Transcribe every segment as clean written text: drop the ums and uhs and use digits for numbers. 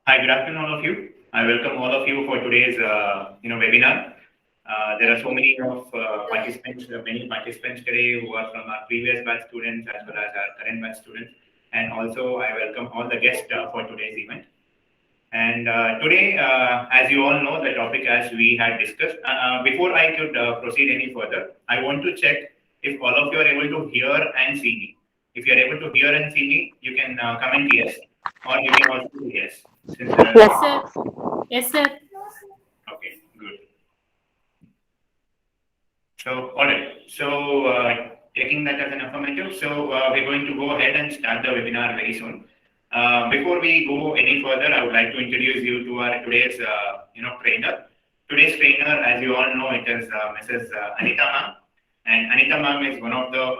Hi, good afternoon, all of you. I welcome all of you for today's webinar. There are so many of many participants today who are from our previous batch students as well as our current batch students, and also I welcome all the guests for today's event. And today, as you all know, the topic as we had discussed. Before I could proceed any further, I want to check if all of you are able to hear and see me. If you are able to hear and see me, you can comment yes, or you can also say yes. Since there are Yes, sir. Yes, sir. okay, good. So, all right. So, taking that as an affirmative, so we're going to go ahead and start the webinar very soon. Before we go any further, I would like to introduce you to our today's, trainer. Today's trainer, as you all know, it is Mrs. Anita ma'am, and Anita ma'am is one of the,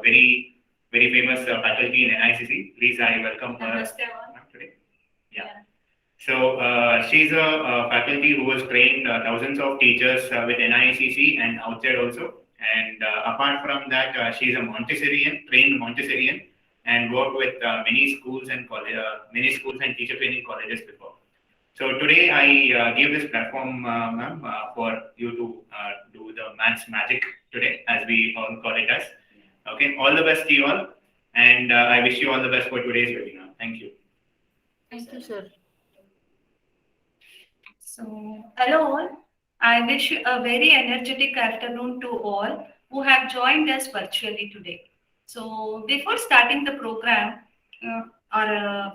very, very famous faculty in NICC. Please, I welcome her today. Yeah. So she's a, faculty who has trained thousands of teachers with NICC and outside also. And apart from that, she's a Montessorian, trained Montessorian, and worked with many schools and teacher training colleges before. So today I give this platform, ma'am, for you to do the maths magic today, as we all call it as. Okay, all the best to you all, and I wish you all the best for today's webinar. Thank you. Thank you, sir. So, hello all. I wish you a very energetic afternoon to all who have joined us virtually today. So, before starting the program or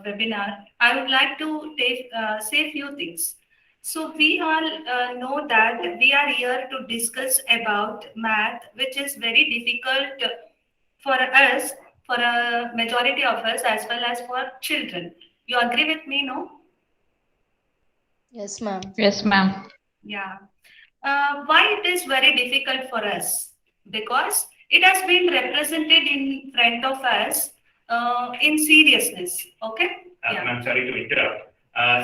webinar, I would like to say a few things. So, we all know that we are here to discuss about math, which is very difficult for us, for a majority of us, as well as for children. You agree with me, no? Yes, ma'am. Yes, ma'am. Yeah. Why it is very difficult for us? Because it has been represented in front of us in seriousness. Okay? Yeah. I'm sorry to interrupt.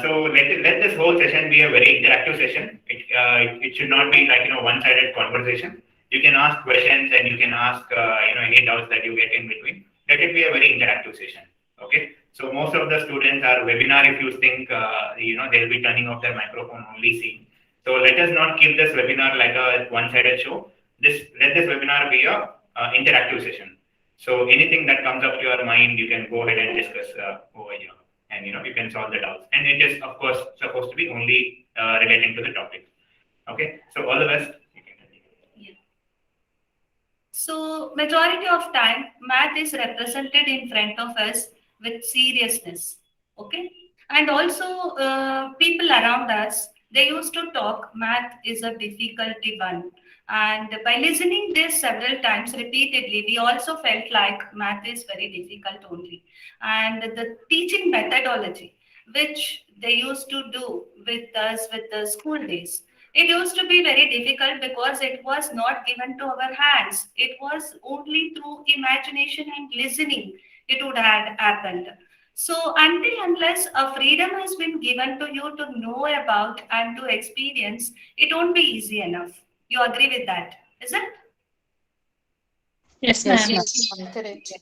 So let this whole session be a very interactive session. It should not be like one-sided conversation. You can ask questions and you can ask any doubts that you get in between. Let it be a very interactive session. Okay. So most of the students are webinar. If you think they'll be turning off their microphone only seeing. So let us not keep this webinar like a one-sided show. Let this webinar be a interactive session. So anything that comes up to your mind, you can go ahead and discuss over here, and you can solve the doubts. And it is of course supposed to be only relating to the topic. Okay. So all the best. You can continue. Yeah. So majority of time, math is represented in front of us with seriousness. Okay. And also people around us, they used to talk math is a difficulty one. And by listening this several times repeatedly, we also felt like math is very difficult only. And the teaching methodology, which they used to do with us with the school days, it used to be very difficult because it was not given to our hands. It was only through imagination and listening it would have happened. So until unless a freedom has been given to you to know about and to experience, it won't be easy enough. You agree with that, is it? Yes, Yes, ma'am. ma'am. Correct.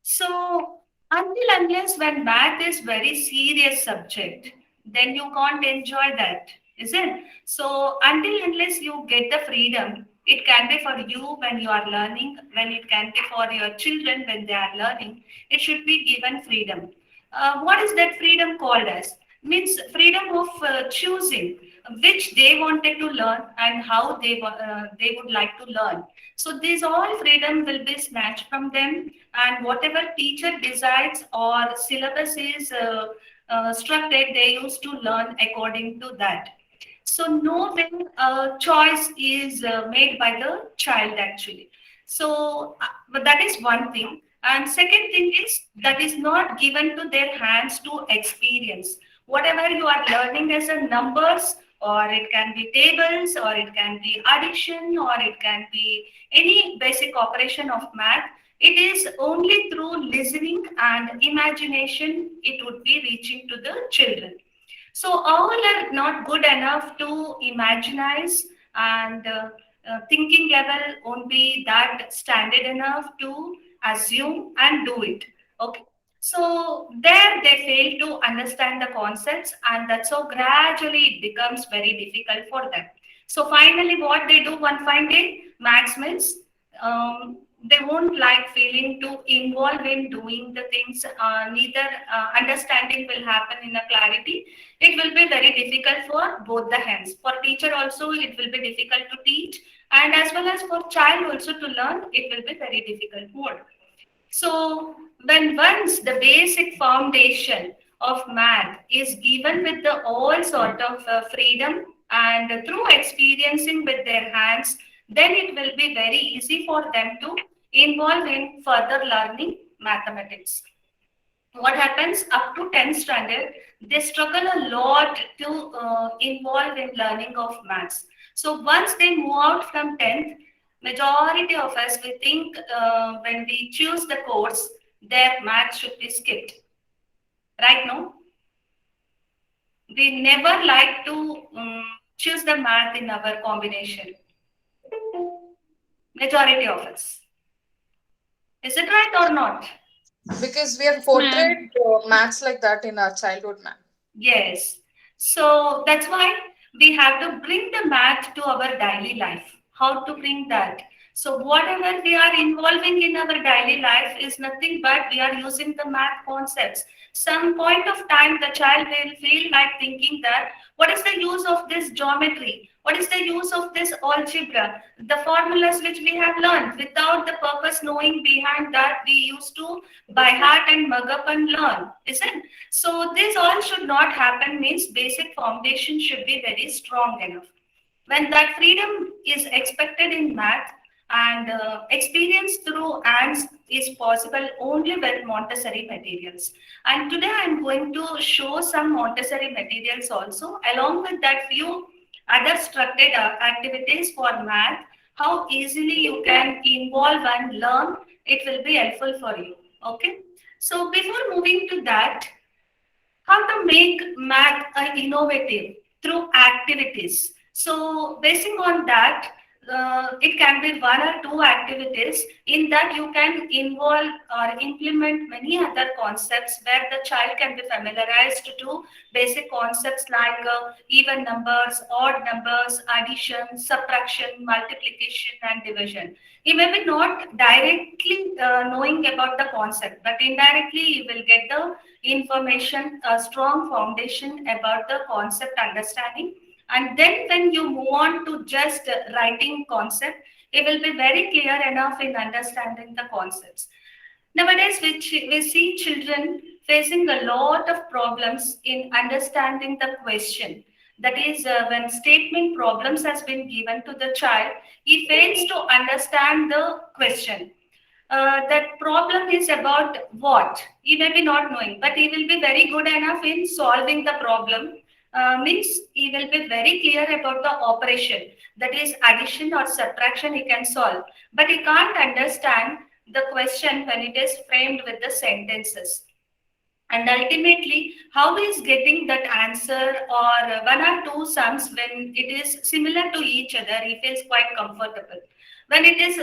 So until unless when math is very serious subject, then you can't enjoy that, is it? So until unless you get the freedom, it can be for you when you are learning, when it can be for your children when they are learning, it should be given freedom. What is that freedom called as? Means freedom of choosing which they wanted to learn and how they would like to learn. So this all freedom will be snatched from them, and whatever teacher decides or syllabus is structured, they used to learn according to that. So no way choice is made by the child actually. So but that is one thing. And second thing is that is not given to their hands to experience. Whatever you are learning as a numbers, or it can be tables, or it can be addition, or it can be any basic operation of math, it is only through listening and imagination it would be reaching to the children. So all are not good enough to imaginize, and thinking level won't be that standard enough to assume and do it. Okay. So there they fail to understand the concepts, and that's how gradually it becomes very difficult for them. So finally, what they do one fine day, max means they won't like feeling to involve in doing the things. Neither understanding will happen in a clarity. It will be very difficult for both the hands. For teacher also, it will be difficult to teach, and as well as for child also to learn, it will be very difficult more. So when once the basic foundation of math is given with the all sort of freedom and through experiencing with their hands, then it will be very easy for them to involve in further learning mathematics. What happens up to 10th standard, they struggle a lot to involve in learning of maths. So once they move out from 10th, majority of us, we think when we choose the course, their math should be skipped. Right now, we never like to choose the math in our combination. Majority of us. Is it right or not? Because we have Yes, portrayed maths like that in our childhood, ma'am. Yes. So that's why we have to bring the math to our daily life. How to bring that? So whatever we are involving in our daily life is nothing but we are using the math concepts. Some point of time the child will feel like thinking that what is the use of this geometry? What is the use of this algebra? The formulas which we have learned without the purpose knowing behind that we used to by heart and mug up and learn, isn't? So this all should not happen means basic foundation should be very strong enough. When that freedom is expected in math and experience through ants is possible only with Montessori materials. And today I'm going to show some Montessori materials also along with that few other structured activities for math, how easily you can involve and learn, it will be helpful for you. Okay. So before moving to that, how to make math innovative through activities. So basing on that, it can be one or two activities in that you can involve or implement many other concepts where the child can be familiarized to basic concepts like even numbers, odd numbers, addition, subtraction, multiplication, and division. He may be not directly knowing about the concept, but indirectly you will get the information, a strong foundation about the concept understanding. And then when you move on to just writing concept, it will be very clear enough in understanding the concepts. Nowadays, we see children facing a lot of problems in understanding the question. That is, when statement problems has been given to the child, he fails to understand the question. That problem is about what? He may be not knowing, but he will be very good enough in solving the problem. Means he will be very clear about the operation. That is addition or subtraction he can solve, but he can't understand the question when it is framed with the sentences. And ultimately, how is getting that answer or one or two sums when it is similar to each other, he feels quite comfortable. When it is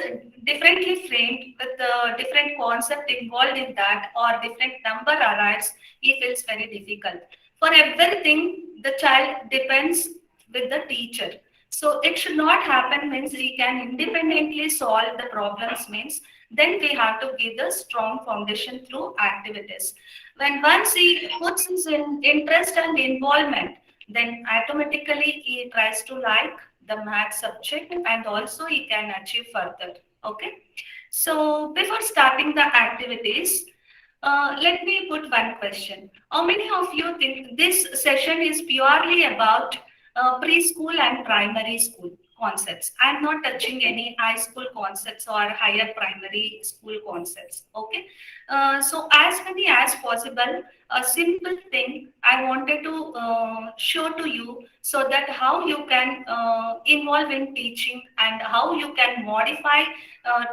differently framed with a different concept involved in that or different number arrives, he feels very difficult. For everything, the child depends with the teacher. So it should not happen means he can independently solve the problems means then we have to give the strong foundation through activities. When once he puts his interest and involvement, then automatically he tries to like the math subject and also he can achieve further. Okay. So before starting the activities, let me put one question. How many of you think this session is purely about preschool and primary school concepts? I'm not touching any high school concepts or higher primary school concepts. Okay. So as many as possible, a simple thing I wanted to show to you so that how you can involve in teaching and how you can modify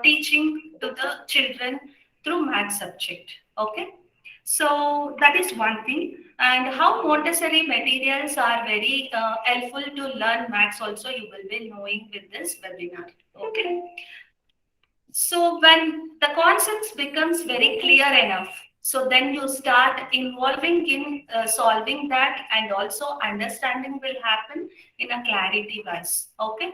teaching to the children through math subject. Okay. So that is one thing. And how Montessori materials are very helpful to learn maths also you will be knowing with this webinar. Okay. So when the concepts becomes very clear enough, So then you start involving in solving that, and also understanding will happen in a clarity wise. Okay.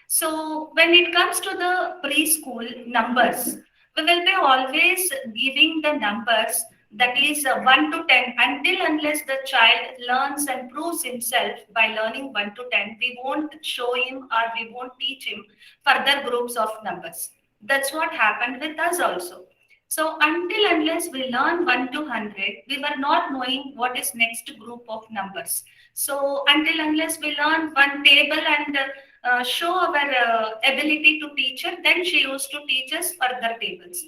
So when it comes to the preschool numbers, we will be always giving the numbers that is 1 to 10 until unless the child learns and proves himself by learning 1 to 10. We won't show him or we won't teach him further groups of numbers. That's what happened with us also. So until unless we learn 1 to 100, we were not knowing what is next group of numbers. So until unless we learn one table and show our ability to teach her, then she used to teach us further tables.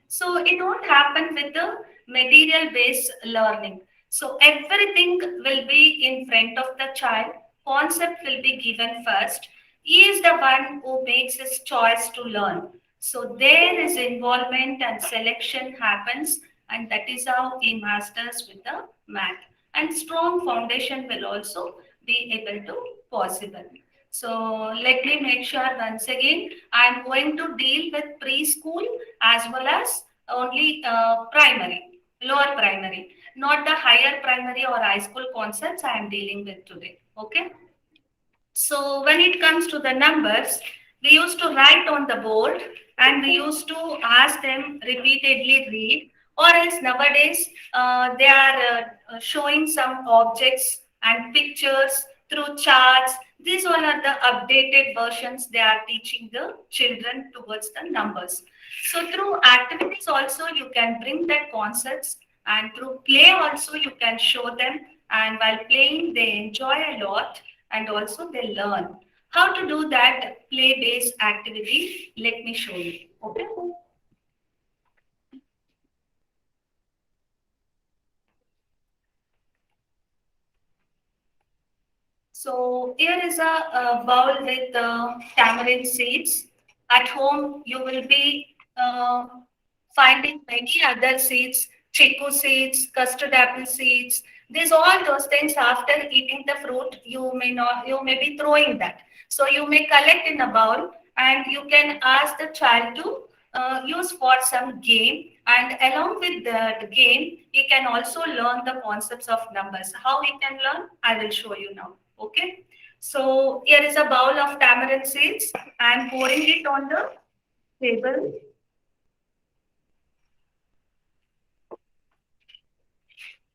So it won't happen with the material based learning. So everything will be in front of the child. Concept will be given first. He is the one who makes his choice to learn. So there is involvement and selection happens, and that is how he masters with the math. And strong foundation will also be able to possible. So let me make sure once again, I am going to deal with preschool as well as only primary, lower primary, not the higher primary or high school concepts I am dealing with today. Okay. So when it comes to the numbers, we used to write on the board and we used to ask them repeatedly read, or else nowadays they are showing some objects and pictures through charts. These all are the updated versions they are teaching the children towards the numbers. So through activities also you can bring that concepts, and through play also you can show them, and while playing they enjoy a lot and also they learn. How to do that play-based activity? Let me show you. Okay. So here is a bowl with tamarind seeds. At home, you will be finding many other seeds, chiku seeds, custard apple seeds. These all those things. After eating the fruit, you may be throwing that. So you may collect in a bowl, and you can ask the child to use for some game. And along with that game, he can also learn the concepts of numbers. How he can learn, I will show you now. Okay. So here is a bowl of tamarind seeds. I am pouring it on the table.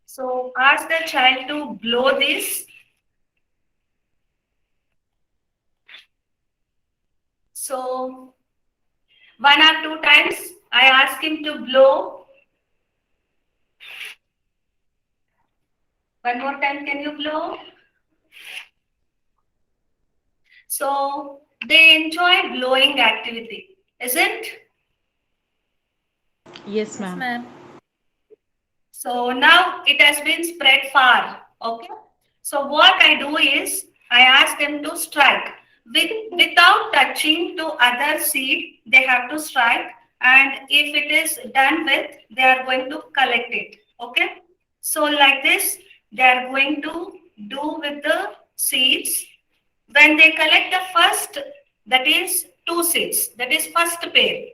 So ask the child to blow this. So 1 or 2 times I ask him to blow. One more time, can you blow? So they enjoy blowing activity, isn't? Yes, ma'am. Ma'am. So now it has been spread far. Okay. So what I do is I ask them to strike without touching to other seed. They have to strike, and if it is done with, they are going to collect it. Okay. So like this, they are going to do with the seeds. When they collect the first, that is 2 seeds. That is first pair.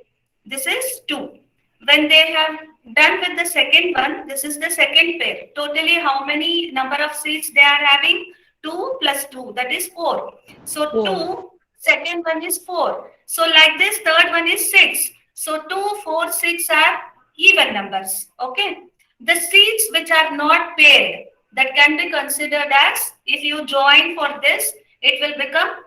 This is 2. When they have done with the second one, this is the second pair. Totally how many number of seeds they are having? 2 plus 2, that is 4. So 2, second one is 4. So like this, third one is 6. So 2, 4, 6 are even numbers. Okay. The seeds which are not paired, that can be considered as, if you join for this, it will become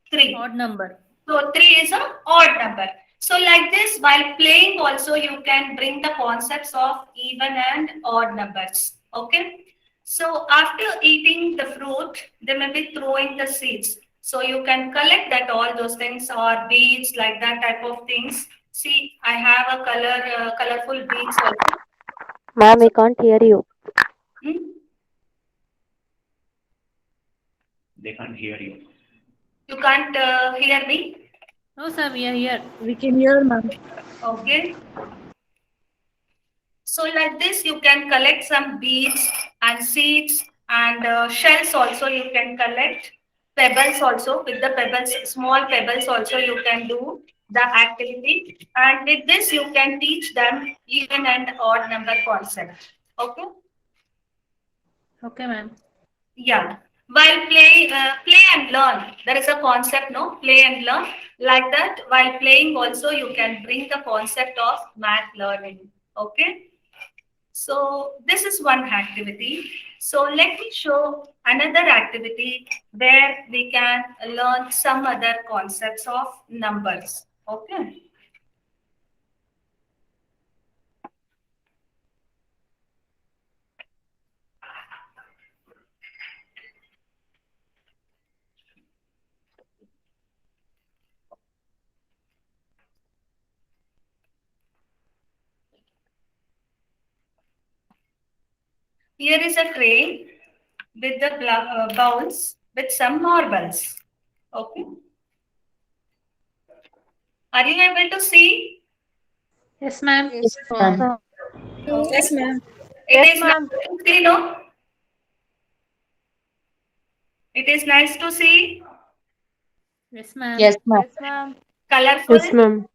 3. Odd number. So 3 is an odd number. So like this, while playing also, you can bring the concepts of even and odd numbers. Okay. So after eating the fruit, they may be throwing the seeds. So you can collect that all those things, or beads, like that type of things. See, I have a colorful beads also. Ma'am, we can't hear you. Hmm? They can't hear you. You can't hear me? No, sir, we are here. We can hear, ma'am. Okay. So like this, you can collect some beads and seeds, and shells also you can collect. Pebbles also, with the pebbles, small pebbles also you can do. the activity, and with this you can teach them even and odd number concept. Okay. Okay, ma'am. Yeah. While play and learn, there is a concept, no? Play and learn. Like that, while playing also you can bring the concept of math learning. Okay. So this is one activity. So let me show another activity where we can learn some other concepts of numbers. Okay. Here is a tray with the bowls with some marbles. Okay. Are you able to see? Yes, ma'am. Yes, Ma'am. ma'am. Okay. ma'am. It is nice to see, no? It is nice to see. Yes, ma'am. Yes, ma'am. ma'am. Colorful. Yes, ma'am.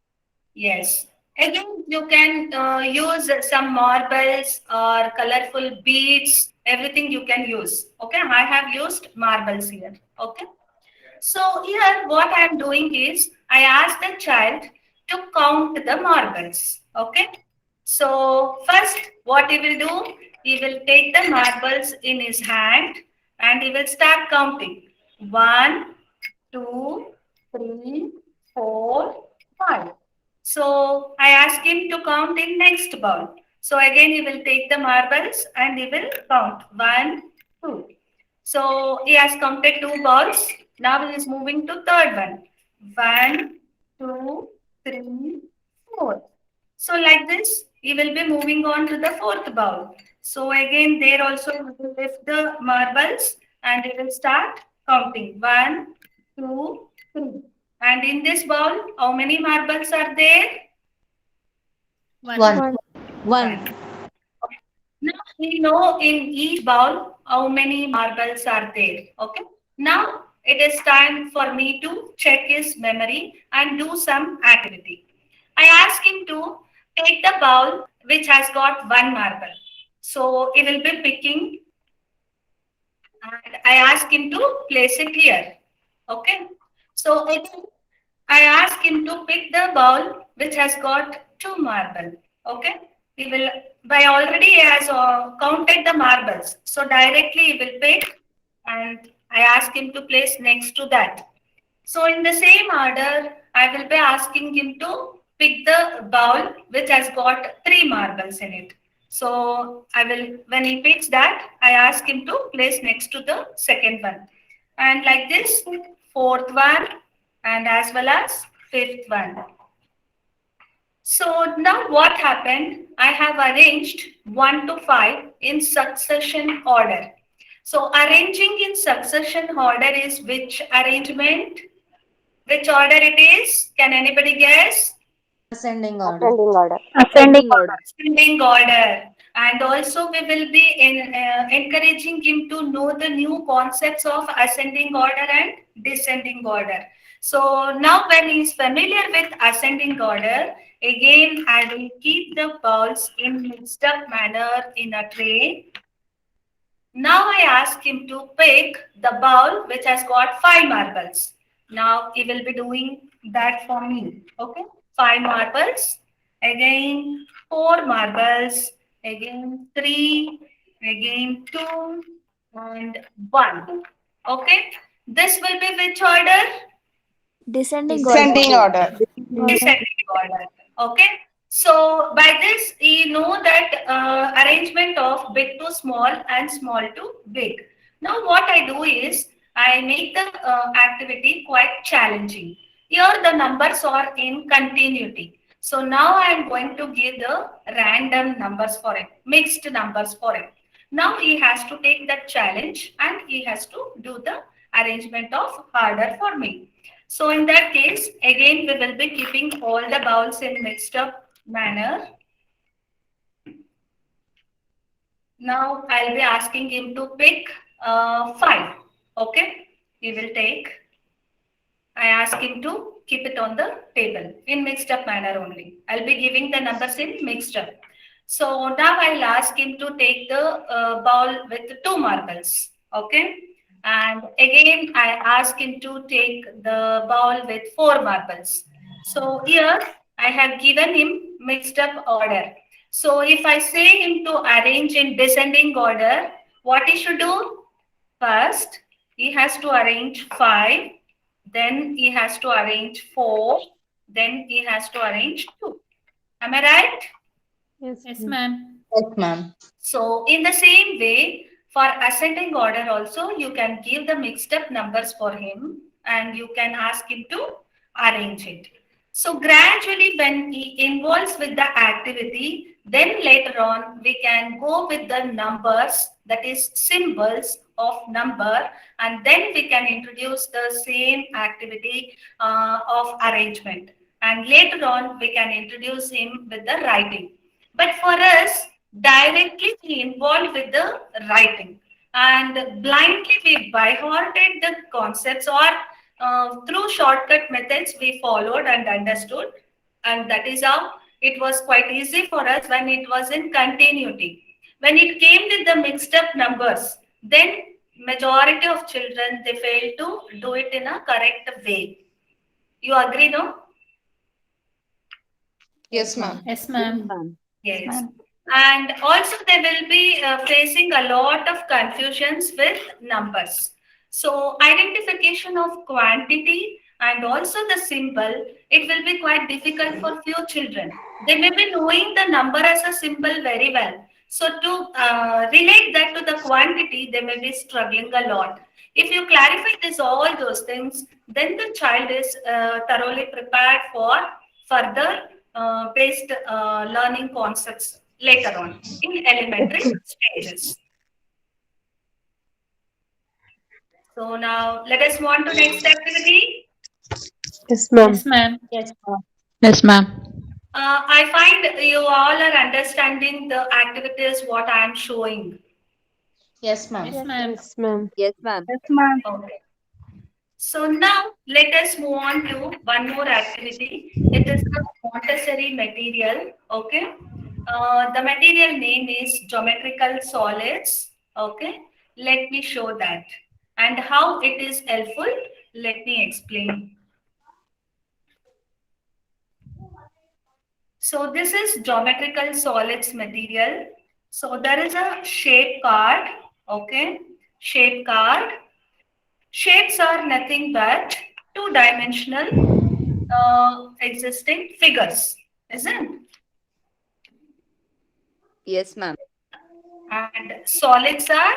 Yes. Again, you can use some marbles or colorful beads, everything you can use. Okay, I have used marbles here. Okay. So here what I am doing is I ask the child to count the marbles. Okay. So first what he will do, he will take the marbles in his hand and he will start counting. 1, 2, 3, 4, 5. So I ask him to count in next bowl. So again he will take the marbles and he will count 1, 2. So he has counted 2 balls. Now he is moving to third one. 1, 2, 3, 4. So like this, he will be moving on to the fourth bowl. So again, there also he will lift the marbles and he will start counting. 1, 2, 3. And in this bowl, how many marbles are there? One. One. Now we know in each bowl how many marbles are there. Okay. Now it is time for me to check his memory and do some activity. I ask him to take the bowl which has got one marble. So he will be picking and I ask him to place it here. Okay. So I ask him to pick the bowl which has got two marble. Okay. He will, by already he has counted the marbles. So directly he will pick and I ask him to place next to that. So in the same order, I will be asking him to pick the bowl which has got three marbles in it. So I will, when he picks that, I ask him to place next to the second one. And like this, fourth one and as well as fifth one. So now what happened? I have arranged 1 to 5 in succession order. So arranging in succession order is which arrangement? Which order it is? Can anybody guess? Ascending order. Ascending order. And also we will be encouraging him to know the new concepts of ascending order and descending order. So now when he is familiar with ascending order, again I will keep the balls in mixed up manner in a tray. Now I ask him to pick the bowl which has got 5 marbles. Now he will be doing that for me. Okay, 5 marbles, again 4 marbles, again 3, again 2, and 1. Okay, this will be which order? Descending order. Descending order. Okay. So by this, you know that arrangement of big to small and small to big. Now what I do is I make the activity quite challenging. Here the numbers are in continuity. So now I am going to give the random numbers for him, mixed numbers for him. Now he has to take that challenge and he has to do the arrangement of order for me. So in that case, again, we will be keeping all the bowls in mixed up manner. Now I'll be asking him to pick 5. Okay, he will take. I ask him to keep it on the table in mixed up manner only. I'll be giving the numbers in mixed up. So now I'll ask him to take the ball with 2 marbles. Okay. And again, I ask him to take the ball with 4 marbles. So here I have given him mixed up order. So if I say him to arrange in descending order, what he should do? First, he has to arrange 5, then he has to arrange 4, then he has to arrange 2. Am I right? Yes, ma'am. Yes, ma'am. So in the same way, for ascending order also, you can give the mixed up numbers for him and you can ask him to arrange it. So gradually when he involves with the activity, then later on we can go with the numbers, that is symbols of number, and then we can introduce the same activity of arrangement. And later on we can introduce him with the writing. But for us, directly we involved with the writing and blindly we by-hearted the concepts or through shortcut methods we followed and understood, and that is how it was quite easy for us when it was in continuity. When it came with the mixed up numbers, then majority of children they fail to do it in a correct way. You agree, no? Yes, ma'am. Yes, ma'am. Yes. And also they will be facing a lot of confusions with numbers. So identification of quantity and also the symbol, it will be quite difficult for few children. They may be knowing the number as a symbol very well. So to relate that to the quantity, they may be struggling a lot. If you clarify this, all those things, then the child is thoroughly prepared for further based learning concepts later on in elementary stages. So now let us move on to next activity. Yes, ma'am. Yes, ma'am. Yes, ma'am. Yes, ma'am. I find you all are understanding the activities what I am showing. Yes, ma'am. Yes, ma'am. Yes, ma'am. Yes, ma'am. Okay. So now let us move on to one more activity. It is the Montessori material. Okay. The material name is geometrical solids. Okay. Let me show that. And how it is helpful, let me explain. So this is geometrical solids material. So there is a shape card. Okay. Shape card. Shapes are nothing but two-dimensional existing figures, isn't it? Yes, ma'am. And solids are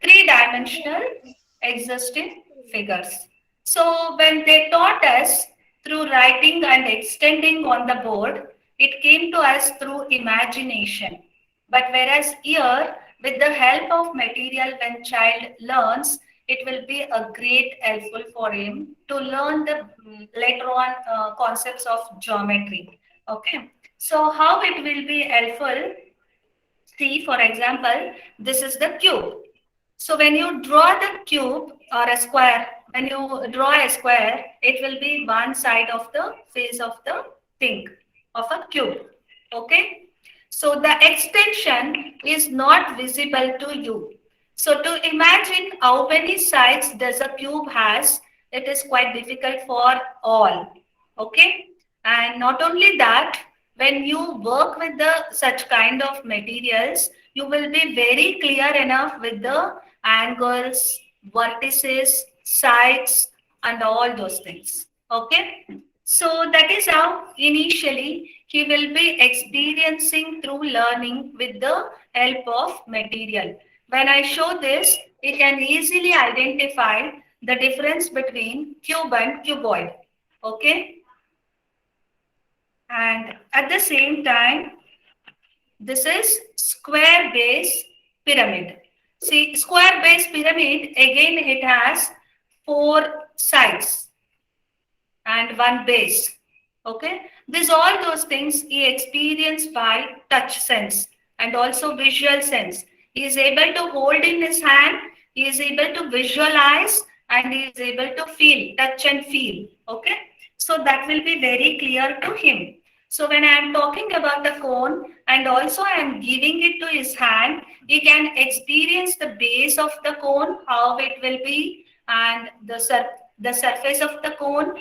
three-dimensional existing figures. So when they taught us through writing and extending on the board, it came to us through imagination. But whereas here, with the help of material, when child learns, it will be a great helpful for him to learn the later on concepts of geometry. Okay. So how it will be helpful? See, for example, this is the cube. So when you draw the cube or a square, when you draw a square, it will be one side of the face of the thing of a cube. Okay. So the extension is not visible to you. So to imagine how many sides does a cube has, it is quite difficult for all. Okay. And not only that, when you work with the such kind of materials, you will be very clear enough with the angles, vertices, sides, and all those things. Okay. So that is how initially he will be experiencing through learning with the help of material. When I show this, you can easily identify the difference between cube and cuboid. Okay. And at the same time, this is square base pyramid. See, square base pyramid, again it has 4 sides and 1 base. Okay. These all those things he experienced by touch sense and also visual sense. He is able to hold in his hand, he is able to visualize, and he is able to feel, touch and feel. Okay. So that will be very clear to him. So when I am talking about the cone and also I am giving it to his hand, he can experience the base of the cone, how it will be, and the surface of the cone.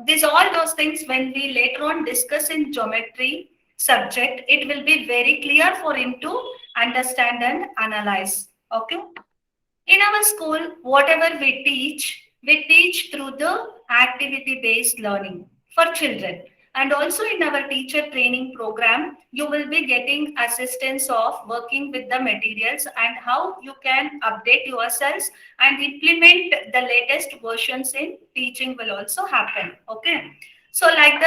These all those things when we later on discuss in geometry subject, it will be very clear for him to understand and analyze. Okay. In our school, whatever we teach through the activity-based learning for children. And also in our teacher training program, you will be getting assistance of working with the materials and how you can update yourselves and implement the latest versions in teaching will also happen. Okay. So like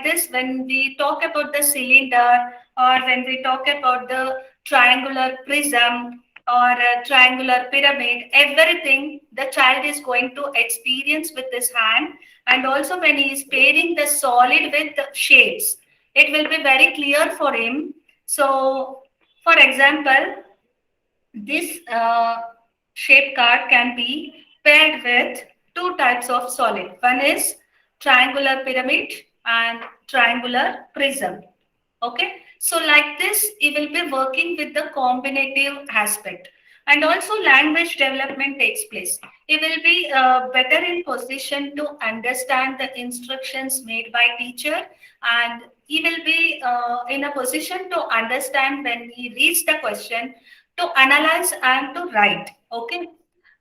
this, when we talk about the cylinder or when we talk about the triangular prism or a triangular pyramid, everything the child is going to experience with his hand. And also when he is pairing the solid with the shapes, it will be very clear for him. So, for example, this shape card can be paired with two types of solid. One is triangular pyramid and triangular prism. Okay, so like this, he will be working with the combinative aspect. And also language development takes place. He will be better in position to understand the instructions made by teacher, and he will be in a position to understand when he reads the question, to analyze and to write. Okay.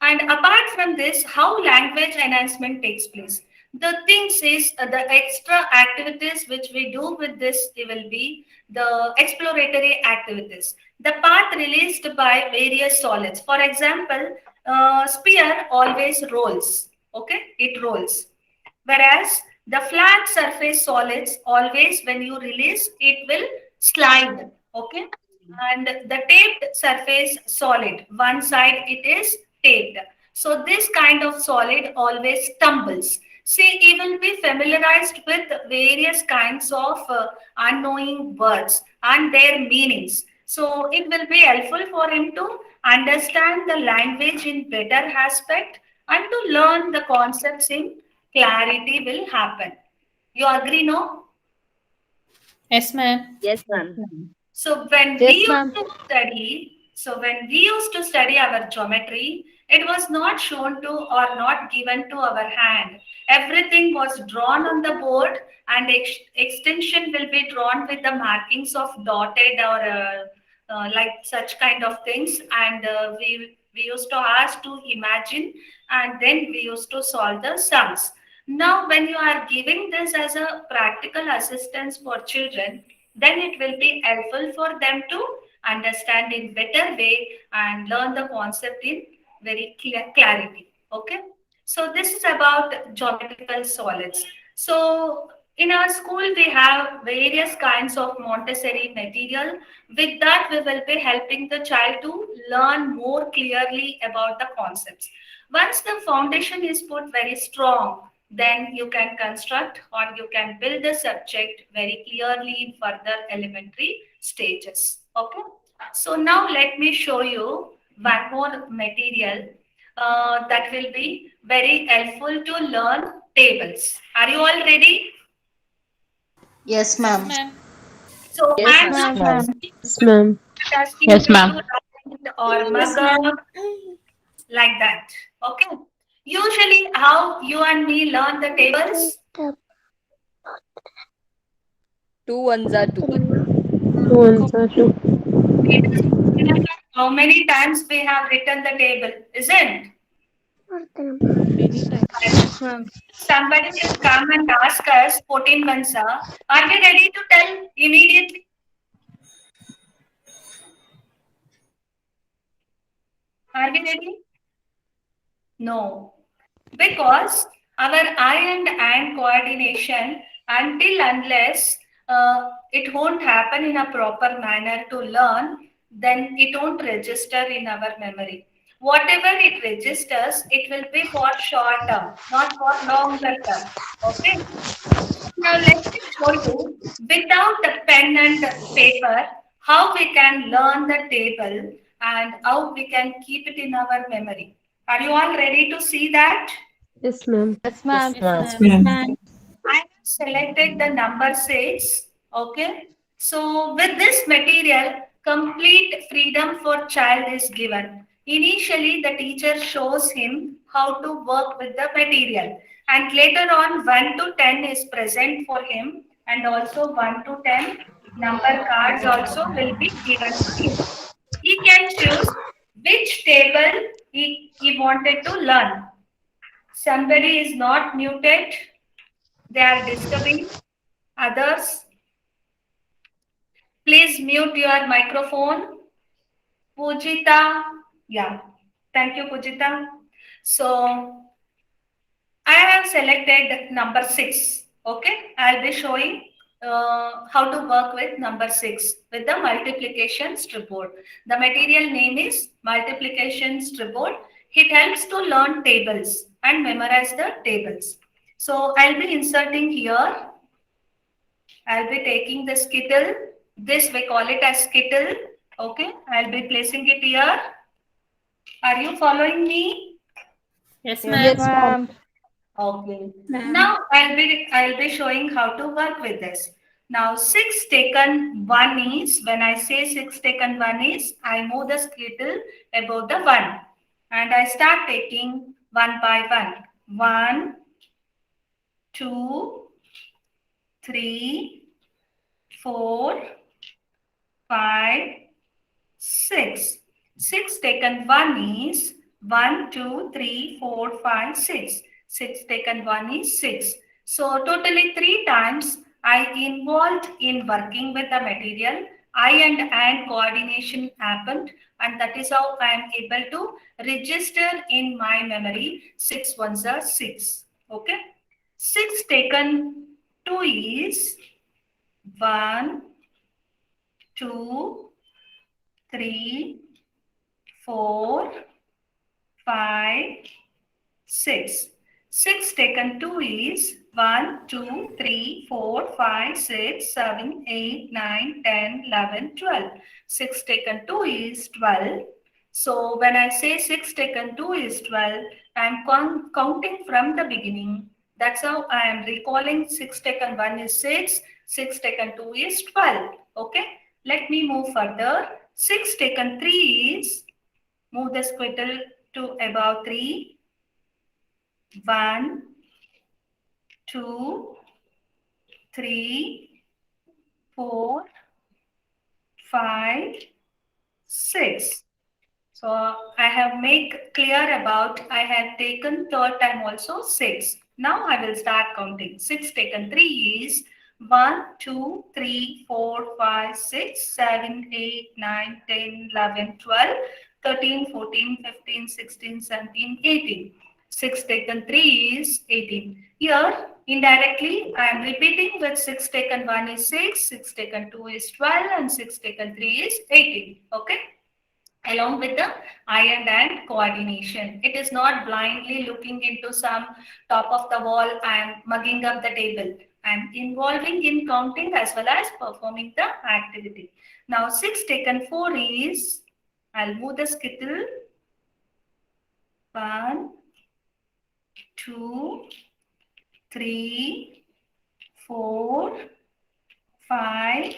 And apart from this, how language enhancement takes place. The things is the extra activities which we do with this, it will be the exploratory activities. The path released by various solids. For example, spear always rolls. Okay, it rolls. Whereas the flat surface solids always when you release, it will slide. Okay, and the taped surface solid, one side it is taped. So this kind of solid always tumbles. See, he will be familiarized with various kinds of unknowing words and their meanings. So it will be helpful for him to understand the language in better aspect and to learn the concepts in clarity will happen. You agree, no? Yes, ma'am. Yes, ma'am. So when when we used to study our geometry, it was not shown to or not given to our hand. Everything was drawn on the board, and extension will be drawn with the markings of dotted or like such kind of things. And we used to ask to imagine, and then we used to solve the sums. Now, when you are giving this as a practical assistance for children, then it will be helpful for them to understand in better way and learn the concept in very clear clarity. Okay, so this is about geometrical solids. So in our school we have various kinds of Montessori material. With that we will be helping the child to learn more clearly about the concepts. Once the foundation is put very strong, then you can construct or you can build the subject very clearly in further elementary stages. Okay. So now let me show you one more material that will be very helpful to learn tables. Are you all ready? Yes, ma'am. Ma'am. So Yes, I'm ma'am. Yes, ma'am. asking Yes, you ma'am. to write or mug up like that. Okay. Usually, how you and me learn the tables? 2 ones are 2. 2 ones are 2. How many times we have written the table, isn't? Many times. Somebody will come and ask us 14 ones are we ready to tell immediately? Are we ready? No. Because our eye and hand coordination, until unless it won't happen in a proper manner to learn, then it won't register in our memory. Whatever it registers, it will be for short term, not for longer term. Okay. Now let me show you without the pen and paper how we can learn the table and how we can keep it in our memory. Are you all ready to see that? Yes, ma'am. Yes, ma'am. Yes, ma'am. I have selected the number 6. Okay. So with this material, complete freedom for child is given. Initially, the teacher shows him how to work with the material, and later on 1 to 10 is present for him, and also 1 to 10 number cards also will be given to him. He can choose which table he wanted to learn. Somebody is not muted, they are disturbing others. Please mute your microphone. Pujita, yeah, thank you, Pujita. So I have selected number 6. Okay, I'll be showing how to work with number 6 with the multiplication strip board. The material name is multiplication strip board. It helps to learn tables and memorize the tables. So I'll be inserting here. I'll be taking the skittle. This we call it as skittle. Okay, I'll be placing it here. Are you following me? Yes, Yes, ma'am. ma'am. Okay. Ma'am. Now I'll be showing how to work with this. Now 6 taken 1 is, when I say 6 taken 1 is, I move the skittle above the 1 and I start taking 1 by 1. 1, 2, 3, 4, 5, 6. 6 taken 1 is 1, 2, 3, 4, 5, 6. 6 taken 1 is 6. So totally 3 times I involved in working with the material. Eye and hand coordination happened, and that is how I am able to register in my memory 6 ones are 6. Okay. 6 taken 2 is 1, 2, 3, 4, 5, 6. 6 taken 2 is 1, 2, 3, 4, 5, 6, 7, 8, 9, 10, 11, 12. 6 taken 2 is 12. So when I say 6 taken 2 is 12, I am counting from the beginning. That's how I am recalling 6 taken 1 is 6, 6 taken 2 is 12. Okay, let me move further. 6 taken 3 is, move the squiggle to above 3. 1, 2, 3, 4, 5, 6. So I have made clear about I have taken third time also 6. Now I will start counting. 6 taken 3 is 1, 2, 3, 4, 5, 6, 7, 8, 9, 10, 11, 12, 13, 14, 15, 16, 17, 18. 6 taken 3 is 18. Here, indirectly, I am repeating with 6 taken 1 is 6, 6 taken 2 is 12, and 6 taken 3 is 18. Okay? Along with the eye and hand coordination. It is not blindly looking into some top of the wall and mugging up the table. I am involving in counting as well as performing the activity. Now 6 taken 4 is, I'll move the skittle. 1, 2, 3, 4, 5,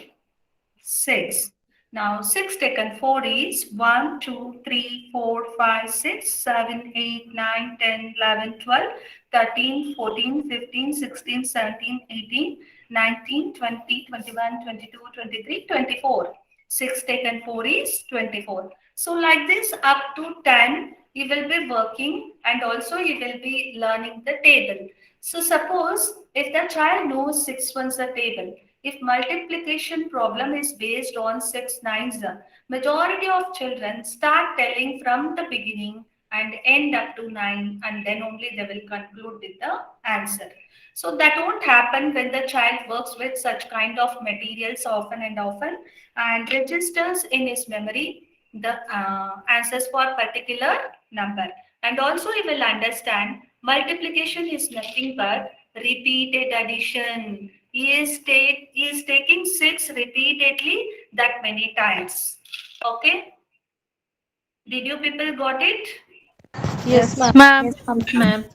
6. Now 6 taken 4 is 1, 2, 3, 4, 5, 6, 7, 8, 9, 10, 11, 12, 13, 14, 15, 16, 17, 18, 19, 20, 21, 22, 23, 24. 6 taken 4 is 24. So like this up to 10, you will be working and also you will be learning the table. So suppose if the child knows 6 ones a table, if multiplication problem is based on 6 nines, majority of children start telling from the beginning and end up to 9, and then only they will conclude with the answer. So that won't happen when the child works with such kind of materials often and often and registers in his memory the answers for particular number. And also he will understand multiplication is nothing but repeated addition. He is taking 6 repeatedly that many times. Okay? Did you people got it? Yes, Yes, ma'am. ma'am. Ma'am.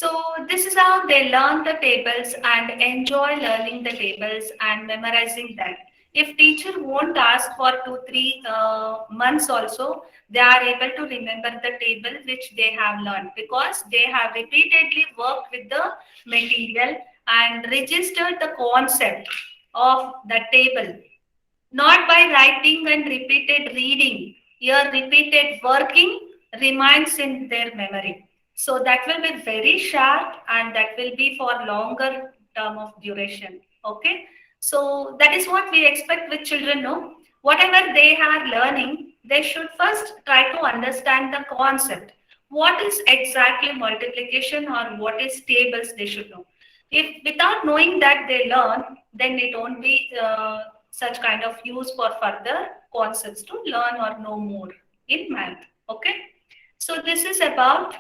So this is how they learn the tables and enjoy learning the tables and memorizing that. If teacher won't ask for 2-3 months also, they are able to remember the table which they have learned because they have repeatedly worked with the material and registered the concept of the table, not by writing and repeated reading. Your repeated working remains in their memory. So that will be very sharp and that will be for longer term of duration. Okay. So that is what we expect with children. No, whatever they are learning, they should first try to understand the concept. What is exactly multiplication or what is tables? They should know. If without knowing that they learn, then it won't be such kind of use for further concepts to learn or know more in math. Okay. So this is about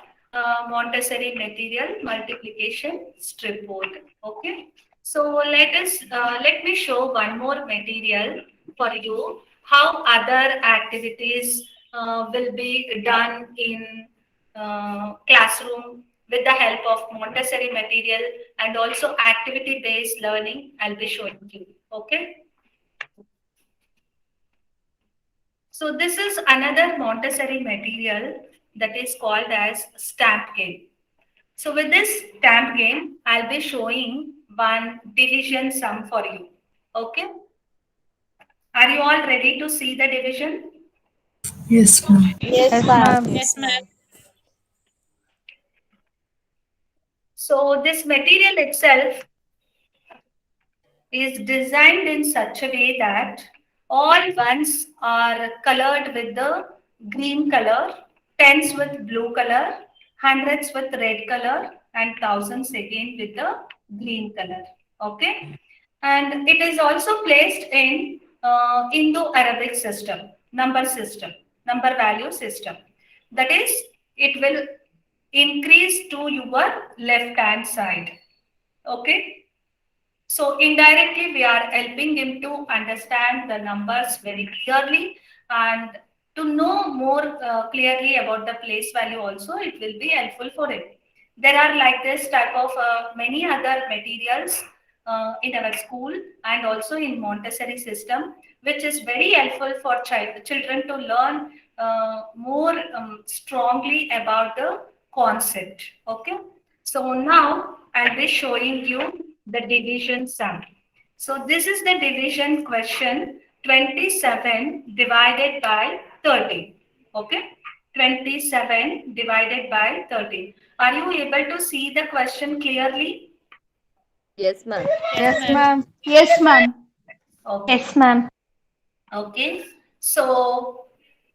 Montessori material multiplication strip board. Okay. So let me show one more material for you. How other activities will be done in classroom with the help of Montessori material and also activity based learning. I'll be showing you. Okay. So this is another Montessori material that is called as stamp game. So with this stamp game, I'll be showing one division sum for you. Okay. Are you all ready to see the division? Yes, ma'am. Yes, ma'am. Yes, ma'am. So this material itself is designed in such a way that all ones are colored with the green color, tens with blue color, hundreds with red color, and thousands again with the green color. Okay, and it is also placed in Indo-Arabic system, number value system. That is, it will increase to your left hand side. Okay. So indirectly, we are helping him to understand the numbers very clearly and to know more clearly about the place value also, it will be helpful for him. There are like this type of many other materials in our school and also in Montessori system, which is very helpful for children to learn more strongly about the concept. Okay. So now I'll be showing you the division sum. So this is the division question 27 divided by 30. Okay. 27 divided by 30. Are you able to see the question clearly? Yes, ma'am. Yes, ma'am. Yes, ma'am. Okay. Yes, ma'am. Okay. So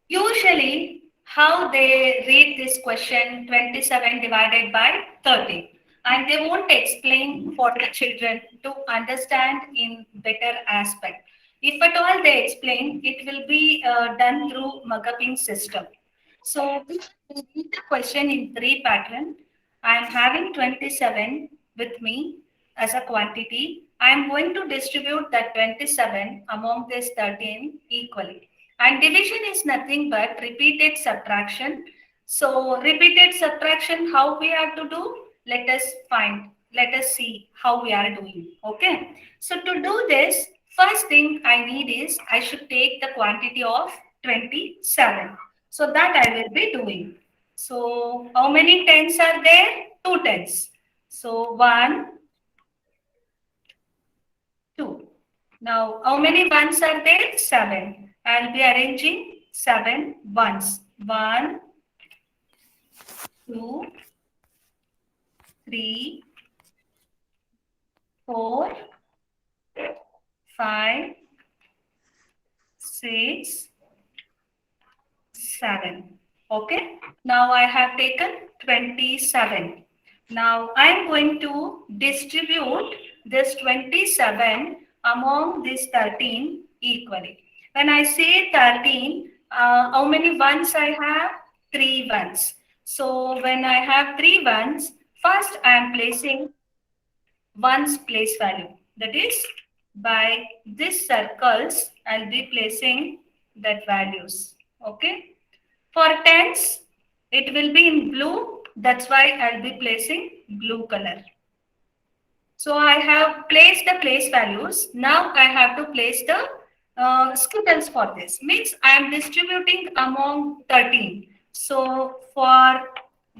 usually how they read this question 27 divided by 30, and they won't explain for the children to understand in better aspect. If at all they explain, it will be done through mug-upping system. So we read the question in 3 pattern. I am having 27 with me as a quantity. I am going to distribute that 27 among this 13 equally. And division is nothing but repeated subtraction. So repeated subtraction, how we have to do? Let us see how we are doing. Okay. So to do this, first thing I need is I should take the quantity of 27. So that I will be doing. So how many tens are there? 2 tens. So 1, 2. Now how many ones are there? 7. I'll be arranging 7 ones. 1, 2, 3, 4, 5, 6, 7. Okay. Now I have taken 27. Now I am going to distribute this 27 among these 13 equally. When I say 13, how many ones I have? 3 ones. So when I have 3 ones, first I am placing ones place value. That is, by these circles, I'll be placing that values. Okay. For tens, it will be in blue. That's why I'll be placing blue color. So I have placed the place values. Now I have to place the skittles for this. Means I am distributing among 13. So for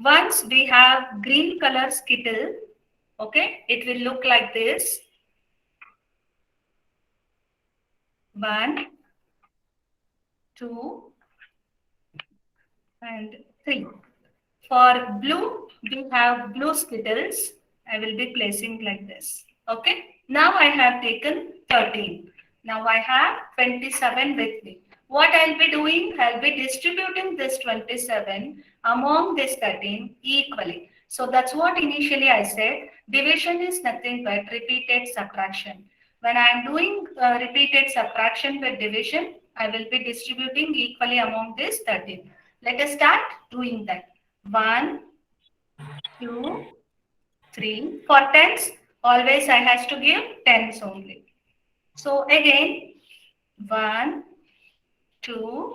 once we have green color skittle, okay, it will look like this. 1, 2, and 3. For blue, we have blue skittles. I will be placing like this. Okay. Now I have taken 13. Now I have 27 with me. What I'll be doing, I'll be distributing this 27 among this 13 equally. So that's what initially I said. Division is nothing but repeated subtraction. When I am doing repeated subtraction with division, I will be distributing equally among this 13. Let us start doing that. 1, 2, 3. For tens, always I has to give tens only. So again, 1, 2,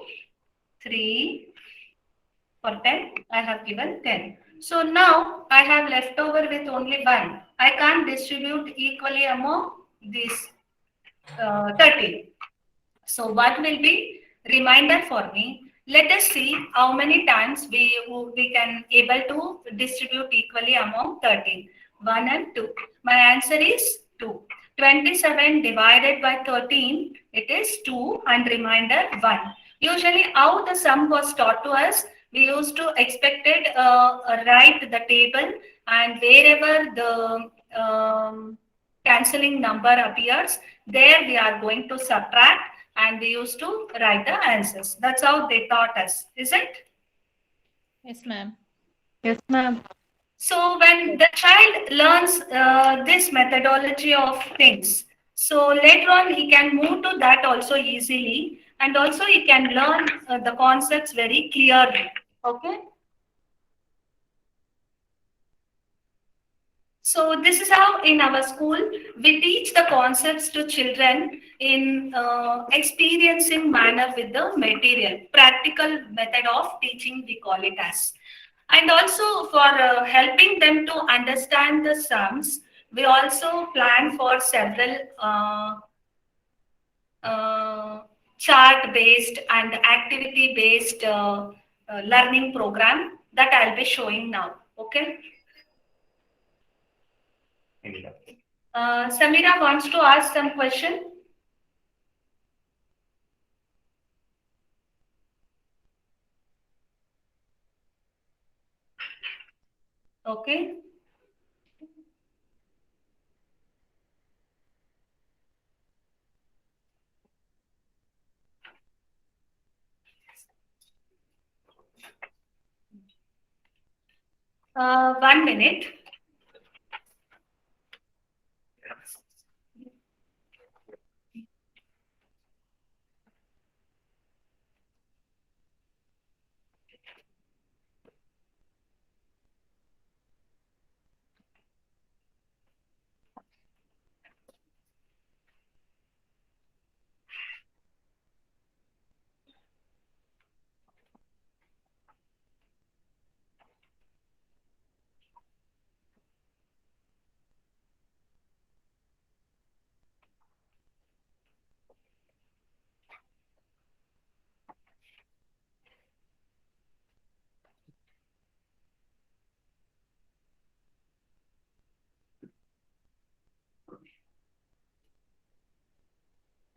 3. For 10, I have given 10. So now I have left over with only 1. I can't distribute equally among these 13. So what will be reminder for me? Let us see how many times we can able to distribute equally among 13. 1 and 2. My answer is 2. 27 divided by 13, it is 2 and remainder 1. Usually how the sum was taught to us, we used to expected write the table, and wherever the cancelling number appears, there we are going to subtract, and we used to write the answers. That's how they taught us, is it? Yes, ma'am. Yes, ma'am. So when the child learns this methodology of things, so later on he can move to that also easily, and also he can learn the concepts very clearly. Okay. So this is how in our school we teach the concepts to children in experiencing manner with the material. Practical method of teaching, we call it as. And also for helping them to understand the sums, we also plan for several chart-based and activity-based learning program that I'll be showing now. Okay. Samira wants to ask some question. Okay. One minute.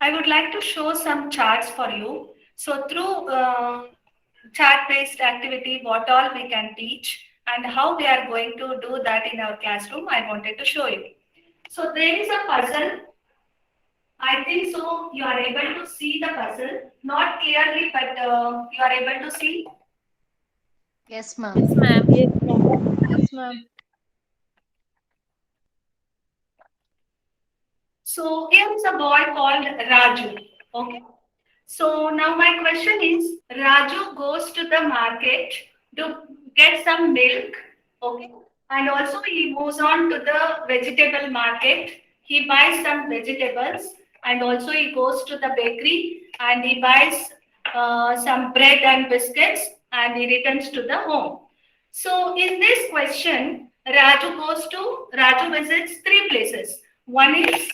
I would like to show some charts for you. So through chart-based activity, what all we can teach and how we are going to do that in our classroom, I wanted to show you. So there is a puzzle. I think so you are able to see the puzzle, not clearly, but you are able to see. Yes, ma'am. Yes, ma'am. Yes, ma'am. Yes, ma'am. So here is a boy called Raju. Okay. So now my question is, Raju goes to the market to get some milk. Okay. And also he moves on to the vegetable market. He buys some vegetables, and also he goes to the bakery and he buys some bread and biscuits, and he returns to the home. So in this question, Raju visits three places. One is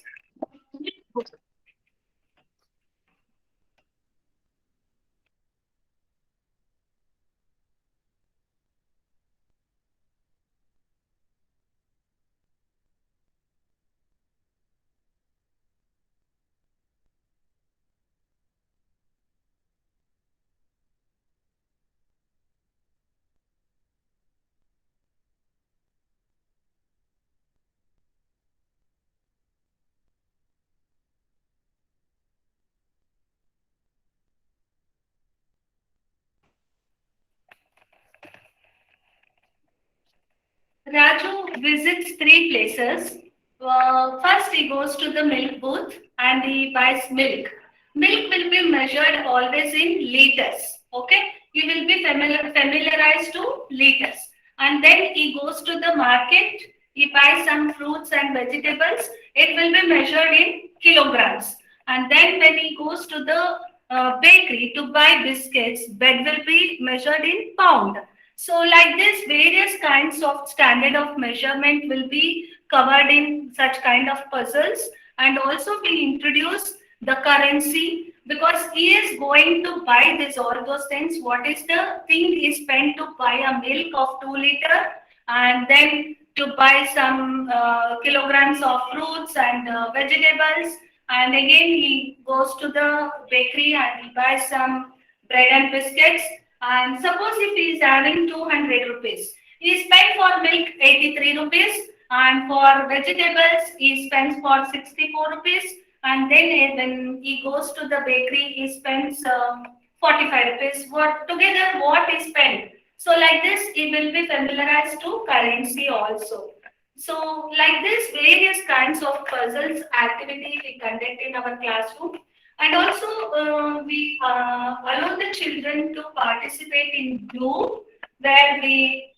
Raju visits three places. First, he goes to the milk booth and he buys milk. Milk will be measured always in liters. Okay, he will be familiarized to liters. And then he goes to the market. He buys some fruits and vegetables. It will be measured in kilograms. And then when he goes to the bakery to buy biscuits, bread will be measured in pound. So like this, various kinds of standard of measurement will be covered in such kind of puzzles. And also we introduce the currency because he is going to buy this all those things. What is the thing he spent to buy a milk of 2 liter and then to buy some kilograms of fruits and vegetables. And again he goes to the bakery and he buys some bread and biscuits. And suppose if he is having 200 rupees, he spent for milk 83 rupees and for vegetables he spends for 64 rupees and then when he goes to the bakery he spends 45 rupees. What he spent. So like this he will be familiarized to currency also. So like this various kinds of puzzles activity we conduct in our classroom. And also, we allow the children to participate in group where we,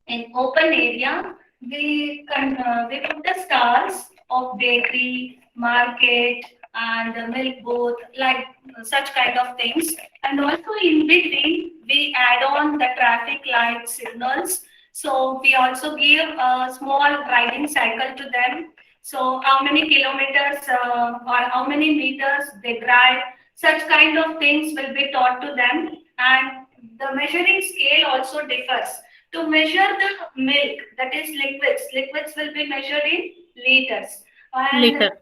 in open area, we put the stalls of bakery, market, and milk booth, like such kind of things. And also in between, we add on the traffic light signals. So we also give a small riding cycle to them, so how many kilometers or how many meters they drive, such kind of things will be taught to them. And the measuring scale also differs. To measure the milk, that is liquids will be measured in liters. And Liter.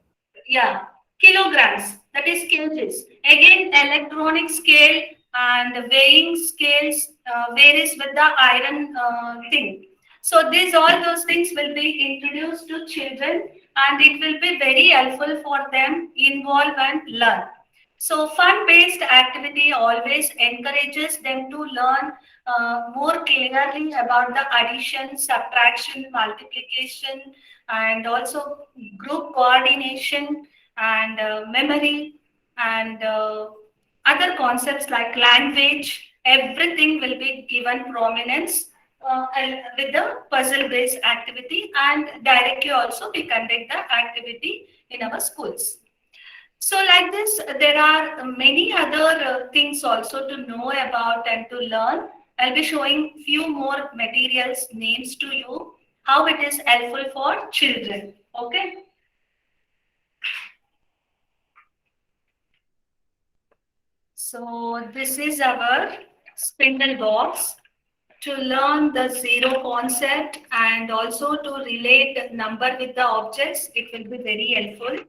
yeah, kilograms, that is kgs. Again, electronic scale and weighing scales varies with the iron thing. So these all those things will be introduced to children and it will be very helpful for them involve and learn. So fun-based activity always encourages them to learn more clearly about the addition, subtraction, multiplication, and also group coordination and memory and other concepts like language. Everything will be given prominence and with the puzzle-based activity, and directly also we conduct the activity in our schools. So like this, there are many other things also to know about and to learn. I'll be showing few more materials names to you, how it is helpful for children. Okay. So this is our spindle box to learn the zero concept and also to relate number with the objects. It will be very helpful.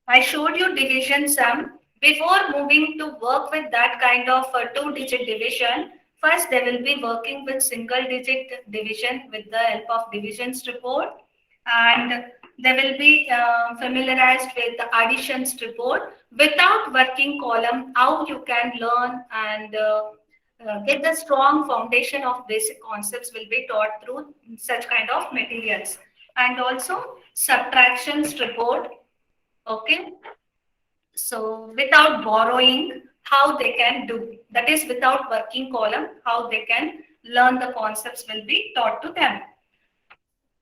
I showed you division sum. Before moving to work with that kind of two-digit division, first they will be working with single-digit division with the help of division report, and they will be familiarized with the additions report without working column. How you can learn and get the strong foundation of basic concepts will be taught through such kind of materials, and also subtractions report. Okay, so without borrowing, how they can do, that is without working column, how they can learn the concepts will be taught to them.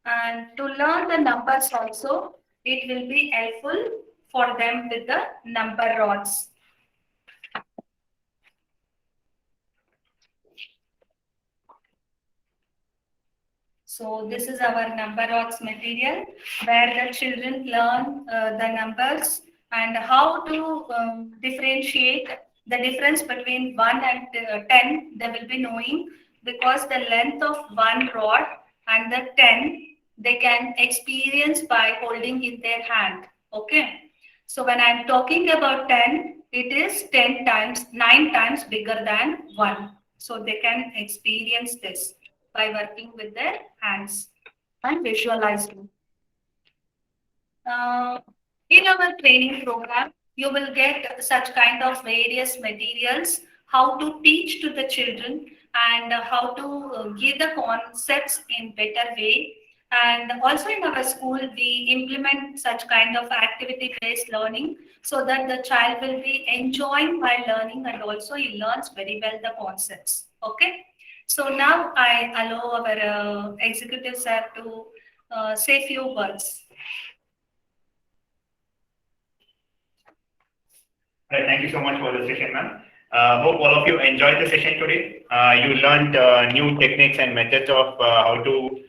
And to learn the numbers also, it will be helpful for them with the number rods. So this is our number rocks material where the children learn the numbers and how to differentiate the difference between 1 and 10. They will be knowing because the length of one rod and the 10 they can experience by holding in their hand. Okay. So when I'm talking about 10, it is 10 times, 9 times bigger than 1. So they can experience this by working with their hands and visualizing. In our training program, you will get such kind of various materials, how to teach to the children and how to give the concepts in better way. And also in our school, we implement such kind of activity-based learning so that the child will be enjoying while learning and also he learns very well the concepts. Okay. So now I allow our executive sir to say few words. Right, thank you so much for the session, ma'am. Hope all of you enjoyed the session today. You learned new techniques and methods of how to,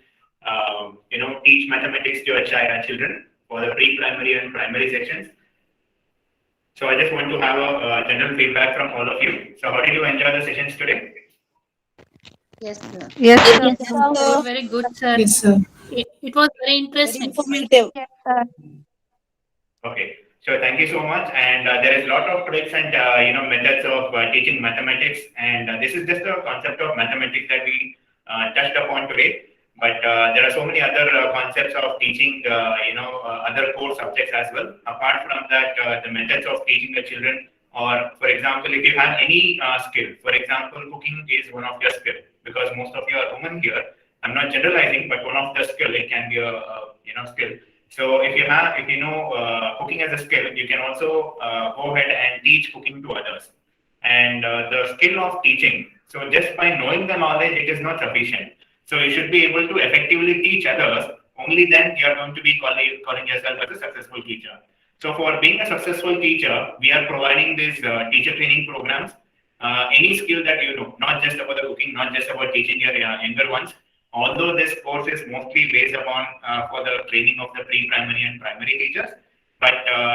teach mathematics to your children for the pre-primary and primary sections. So I just want to have a general feedback from all of you. So how did you enjoy the sessions today? Yes, sir. Yes, sir. Yes, sir. Very good, sir. Yes, sir. It was very interesting. Informative. Yes, sir. Okay. So thank you so much. And there is a lot of tricks and methods of teaching mathematics. And this is just a concept of mathematics that we touched upon today. But there are so many other concepts of teaching, other core subjects as well. Apart from that, the methods of teaching the children, or for example, if you have any skill, for example, cooking is one of your skill because most of you are women here. I'm not generalizing, but one of the skill, it can be a skill. So if you know cooking as a skill, you can also go ahead and teach cooking to others. And the skill of teaching, so just by knowing the knowledge, it is not sufficient. So you should be able to effectively teach others. Only then you are going to be calling yourself as a successful teacher. So for being a successful teacher, we are providing these teacher training programs. Any skill that you know, not just about the cooking, not just about teaching your younger ones. Although this course is mostly based upon for the training of the pre-primary and primary teachers, but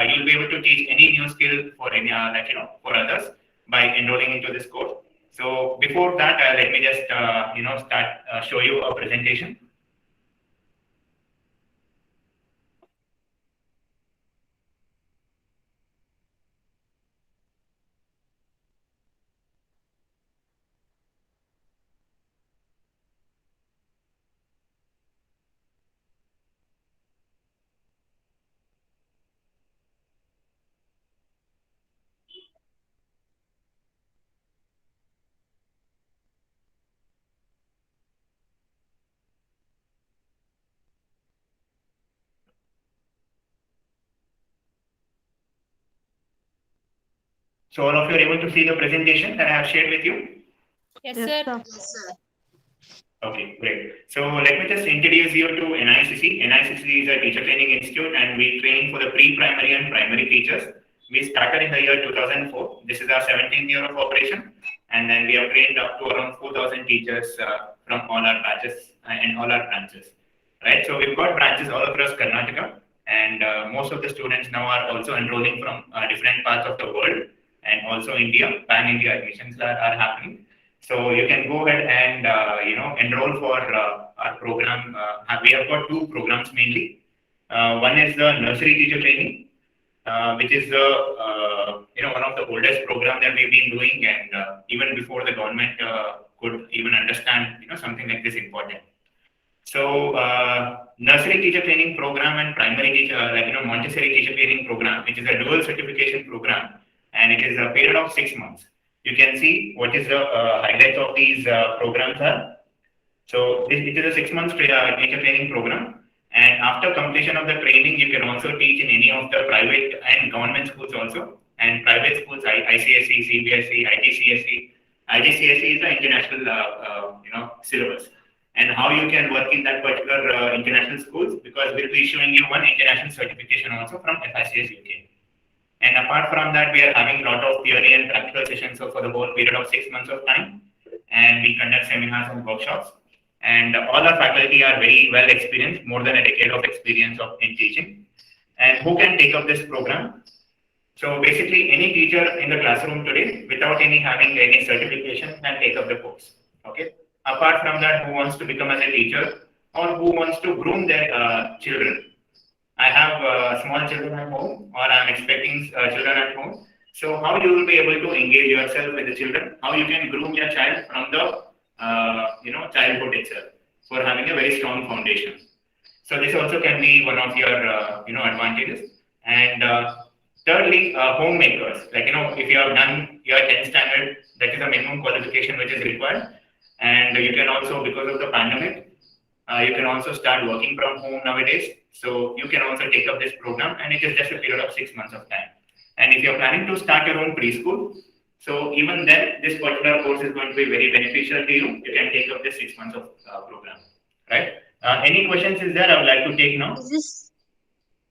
you'll be able to teach any new skill for any for others by enrolling into this course. So before that, let me just start show you a presentation. So all of you are able to see the presentation that I have shared with you? Yes, Yes, sir. sir. Yes, sir. Okay, great. So let me just introduce you to NICC. NICC is a teacher training institute and we train for the pre-primary and primary teachers. We started in the year 2004. This is our 17th year of operation. And then we have trained up to around 4,000 teachers from all our batches and all our branches. Right, so we've got branches all across Karnataka. And most of the students now are also enrolling from different parts of the world. And also India, pan-India admissions are happening. So you can go ahead and enroll for our program. We have got two programs mainly. One is the nursery teacher training, which is the one of the oldest program that we've been doing, and even before the government could even understand something like this important. So nursery teacher training program and primary teacher Montessori teacher training program, which is a dual certification program, and it is a period of 6 months. You can see what is the highlights of these programs are. So it is a 6 months teacher training program. And after completion of the training, you can also teach in any of the private and government schools also. And private schools, ICSE, CBSE, IGCSE. IGCSE is the international syllabus. And how you can work in that particular international schools, because we'll be issuing you one international certification also from FICS UK. And apart from that, we are having a lot of theory and practical sessions for the whole period of 6 months of time. And we conduct seminars and workshops. And all our faculty are very well experienced, more than a decade of experience in teaching. And who can take up this program? So basically, any teacher in the classroom today, without having any certification, can take up the course. Okay. Apart from that, who wants to become as a teacher or who wants to groom their children? I have small children at home, or I'm expecting children at home. So how you will be able to engage yourself with the children? How you can groom your child from the childhood itself for having a very strong foundation. So this also can be one of your advantages. And thirdly, homemakers. Like if you have done your 10th standard, that is a minimum qualification which is required. And you can also, because of the pandemic, you can also start working from home nowadays. So you can also take up this program, and it is just a period of 6 months of time. And if you're planning to start your own preschool, so even then, this particular course is going to be very beneficial to you. You can take up this 6 months of program, right? Any questions is there? I would like to take now. Is this?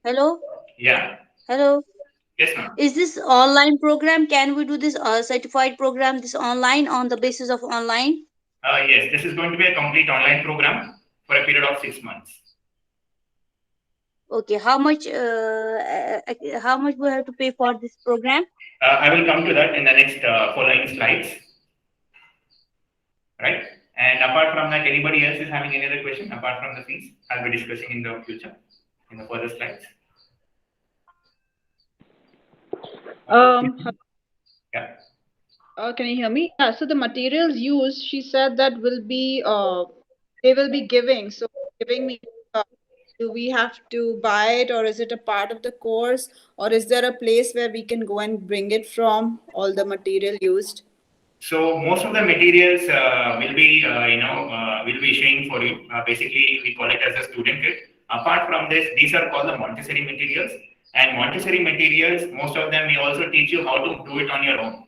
Hello? Yeah. Hello? Yes, ma'am. Is this online program? Can we do this certified program, this online, on the basis of online? Yes, this is going to be a complete online program for a period of 6 months. Okay, how much we have to pay for this program? I will come to that in the next following slides. Right? And apart from that, anybody else is having any other question apart from the fees? I'll be discussing in the future, in the further slides. Yeah. Can you hear me? Yeah, so the materials used, she said that will be, they will be giving. So giving me, do we have to buy it, or is it a part of the course, or is there a place where we can go and bring it from, all the material used? So most of the materials will be, will be issuing for you. Basically, we call it as a student kit. Apart from this, these are called the Montessori materials. And Montessori materials, most of them, we also teach you how to do it on your own.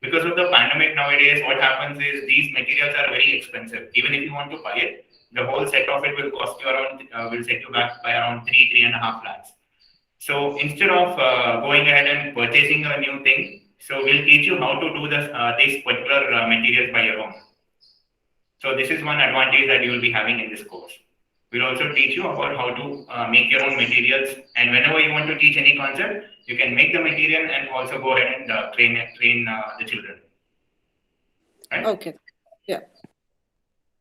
Because of the pandemic nowadays, what happens is these materials are very expensive. Even if you want to buy it, the whole set of it will cost you around, will set you back by around 3.5 lakhs. So instead of going ahead and purchasing a new thing, so we'll teach you how to do this, these particular materials by your own. So this is one advantage that you will be having in this course. We'll also teach you about how to make your own materials, and whenever you want to teach any concept, you can make the material and also go ahead and train the children. Right? Okay. Yeah.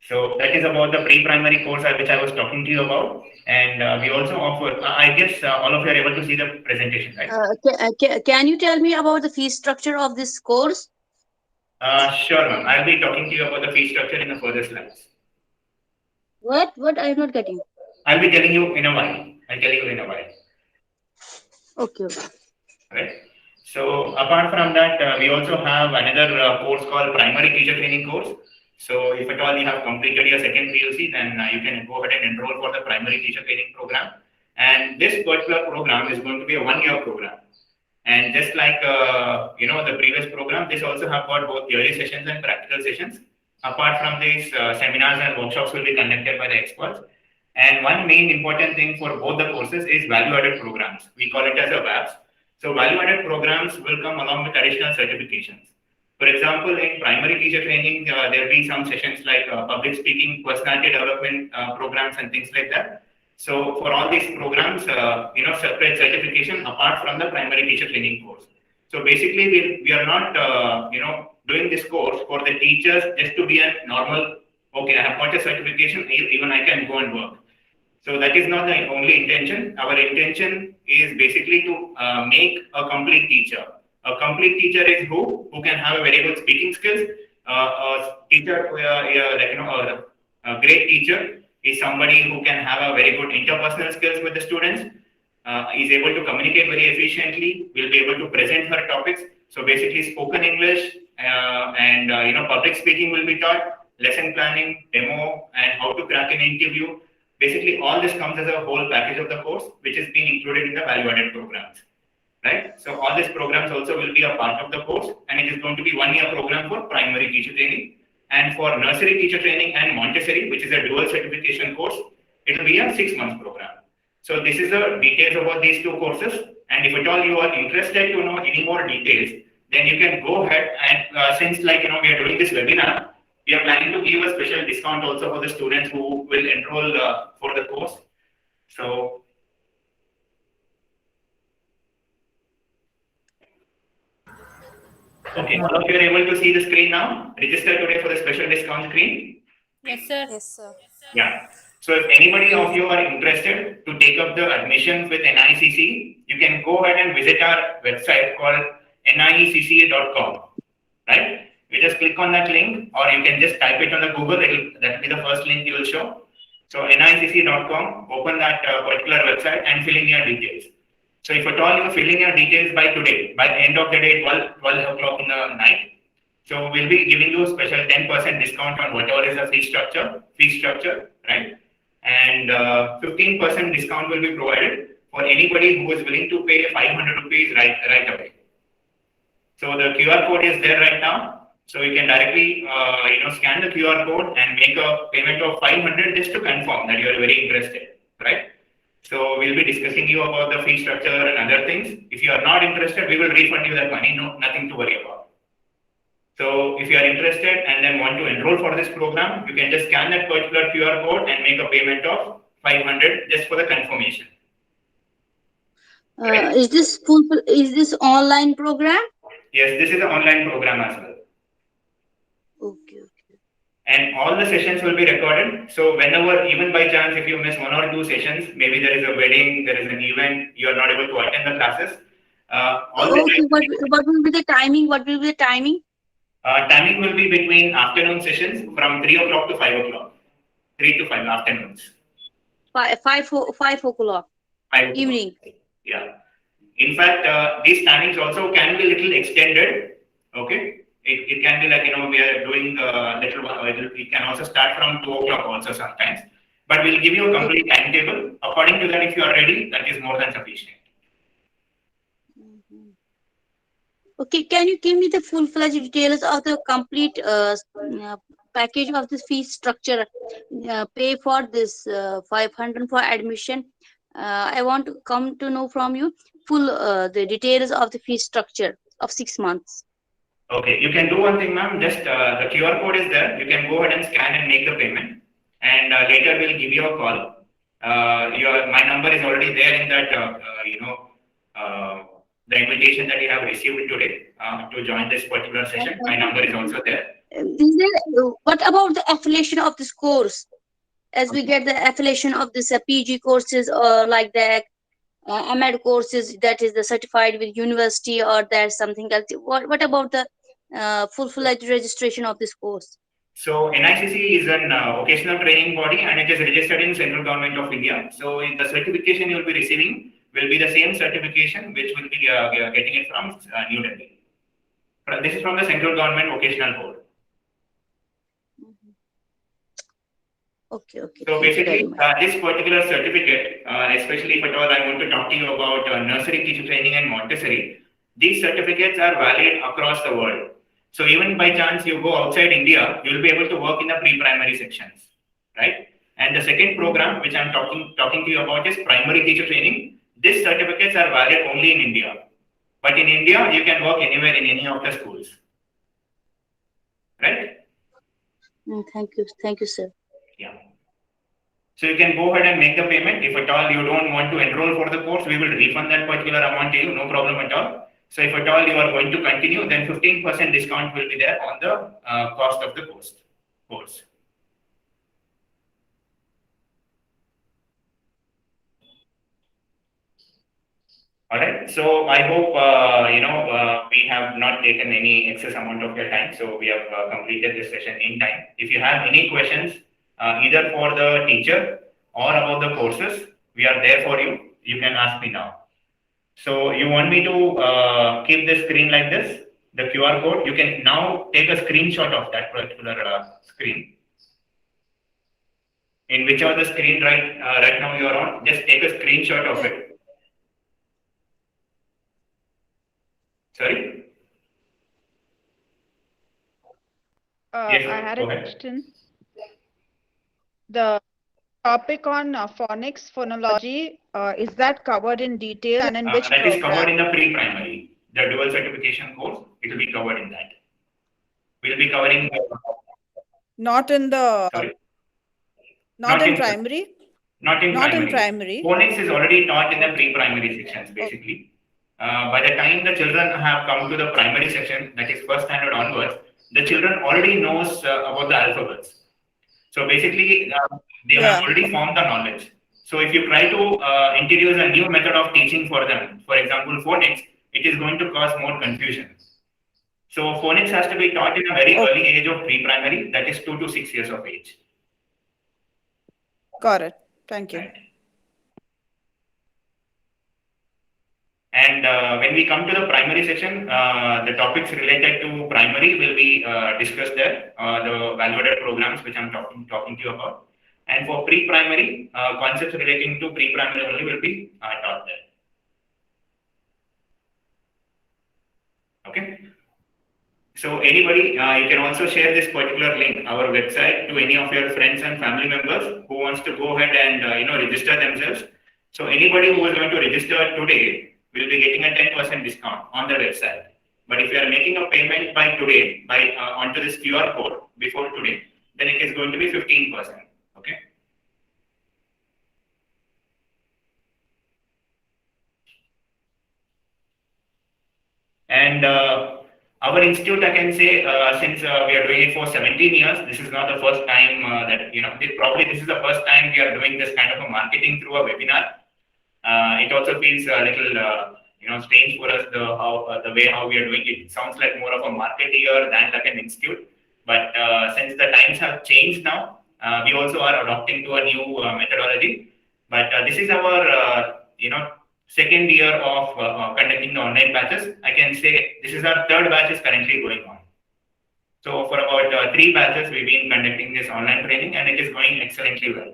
So that is about the pre-primary course which I was talking to you about, and we also offer. I guess all of you are able to see the presentation, right? Can you tell me about the fee structure of this course? Sure, ma'am. I'll be talking to you about the fee structure in the further slides. What? I am not getting. I'll be telling you in a while. I'll tell you in a while. Okay. Right. So apart from that, we also have another course called Primary Teacher Training course. So if at all you have completed your second PUC, then you can go ahead and enroll for the Primary Teacher Training program. And this particular program is going to be a 1-year program. And just like the previous program, this also have got both theory sessions and practical sessions. Apart from these, seminars and workshops will be conducted by the experts. And one main important thing for both the courses is value-added programs. We call it as a VAPs. So value-added programs will come along with additional certifications. For example, in primary teacher training, there will be some sessions like public speaking, personality development programs, and things like that. So for all these programs, separate certification apart from the primary teacher training course. So basically, we are not, doing this course for the teachers just to be a normal, okay, I have got a certification, even I can go and work. So that is not the only intention. Our intention is basically to make a complete teacher. A complete teacher is who can have a very good speaking skills. A teacher, a great teacher is somebody who can have a very good interpersonal skills with the students, is able to communicate very efficiently, will be able to present her topics. So basically spoken English and public speaking will be taught, lesson planning, demo, and how to crack an interview. Basically all this comes as a whole package of the course, which is being included in the value-added programs. Right? So all these programs also will be a part of the course, and it is going to be 1-year program for primary teacher training. And for nursery teacher training and Montessori, which is a dual certification course, it will be a 6-month program. So this is the details about these 2 courses. And if at all you are interested to know any more details, then you can go ahead and since we are doing this webinar, we are planning to to give a special discount also for the students who will enroll for the course. So, okay, all of you are able to see the screen now. Register today for the special discount screen. Yes, sir. Yes, sir. Yeah. So if anybody of you are interested to take up the admissions with NICC, you can go ahead and visit our website called niecca.com. Right? You just click on that link, or you can just type it on the Google. That will be the first link you will show. So niecc.com, open that particular website and fill in your details. So if at all you fill in your details by today, by the end of the day, 12 o'clock in the night, so we'll be giving you a special 10% discount on whatever is the fee structure, right? And 15% discount will be provided for anybody who is willing to pay 500 rupees right away. So the QR code is there right now. So you can directly scan the QR code and make a payment of 500 just to confirm that you are very interested, right? So we'll be discussing you about the fee structure and other things. If you are not interested, we will refund you that money. No, nothing to worry about. So if you are interested and then want to enroll for this program, you can just scan that particular QR code and make a payment of 500 just for the confirmation. Is this online program? Yes, this is an online program as well. Okay. And all the sessions will be recorded. So whenever, even by chance, if you miss one or two sessions, maybe there is a wedding, there is an event, you are not able to attend the classes. What will be the timing? Timing will be between afternoon sessions from 3 o'clock to 5 o'clock. 3 to 5 afternoons. 5 o'clock. 5 evening. Yeah. In fact, these timings also can be a little extended. Okay. It can be like, we are doing it can also start from 2 o'clock also sometimes. But we'll give you a complete timetable. According to that, if you are ready, that is more than sufficient. Okay, can you give me the full-fledged details of the complete package of the fee structure? Pay for this 500 for admission. I want to come to know from you the details of the fee structure of 6 months. Okay, you can do one thing, ma'am. Just the QR code is there. You can go ahead and scan and make the payment. And later we'll give you a call. My number is already there in that, the invitation that you have received today to join this particular session. My number is also there. What about the affiliation of this course? As we get the affiliation of this PG courses or like the MEd courses, that is the certified with university, or there's something else. What about the full-fledged registration of this course? So NICC is an vocational training body and it is registered in Central Government of India. So the certification you will be receiving will be the same certification which will be getting it from New Delhi. This is from the Central Government Vocational Board. Okay. So basically, this particular certificate, especially if at all I want to talk to you about nursery teacher training and Montessori, these certificates are valid across the world. So even by chance you go outside India, you will be able to work in the pre-primary sections, right? And the second program, which I'm talking to you about, is primary teacher training. These certificates are valid only in India. But in India, you can work anywhere in any of the schools, right? Thank you, sir. Yeah. So you can go ahead and make the payment. If at all you don't want to enroll for the course, we will refund that particular amount to you, no problem at all. So if at all you are going to continue, then 15% discount will be there on the cost of the course. All right. So I hope we have not taken any excess amount of your time. So we have completed this session in time. If you have any questions, either for the teacher or about the courses, we are there for you. You can ask me now. So you want me to keep the screen like this, the QR code? You can now take a screenshot of that particular screen. In whichever the screen right now you are on, just take a screenshot of it. Sorry? Yes, I had a go ahead. question. The topic on phonics, phonology, is that covered in detail and in which that program? is covered in the pre-primary, the dual certification course. It will be covered in that. We'll be covering. Not in the, Sorry, not Not in in- primary? not in Not primary. in primary. Phonics is already taught in the pre-primary sections, basically. By the time the children have come to the primary section, that is first standard onwards, the children already knows about the alphabets. So basically, they have Yeah. already formed the knowledge. So if you try to introduce a new method of teaching for them, for example, phonics, it is going to cause more confusion. So phonics has to be taught in a very Okay. early age of pre-primary, that is 2 to 6 years of age. Got it. Thank you. Right. And when we come to the primary section, the topics related to primary will be discussed there, the value-added programs which I'm talking to you about. And for pre-primary, concepts relating to pre-primary only will be taught there. Okay. So anybody, you can also share this particular link, our website, to any of your friends and family members who wants to go ahead and register themselves. So anybody who is going to register today will be getting a 10% discount on the website. But if you are making a payment by today, by onto this QR code before today, then it is going to be 15%. Okay. And our institute, I can say, since we are doing it for 17 years, this is not the first time that, probably this is the first time we are doing this kind of a marketing through a webinar. It also feels a little, strange for us the way how we are doing it. It sounds like more of a marketeer than like an institute. But since the times have changed now, we also are adopting to a new methodology. But this is our, second year of conducting the online batches. I can say this is our third batch is currently going on. So for about 3 batches, we've been conducting this online training, and it is going excellently well.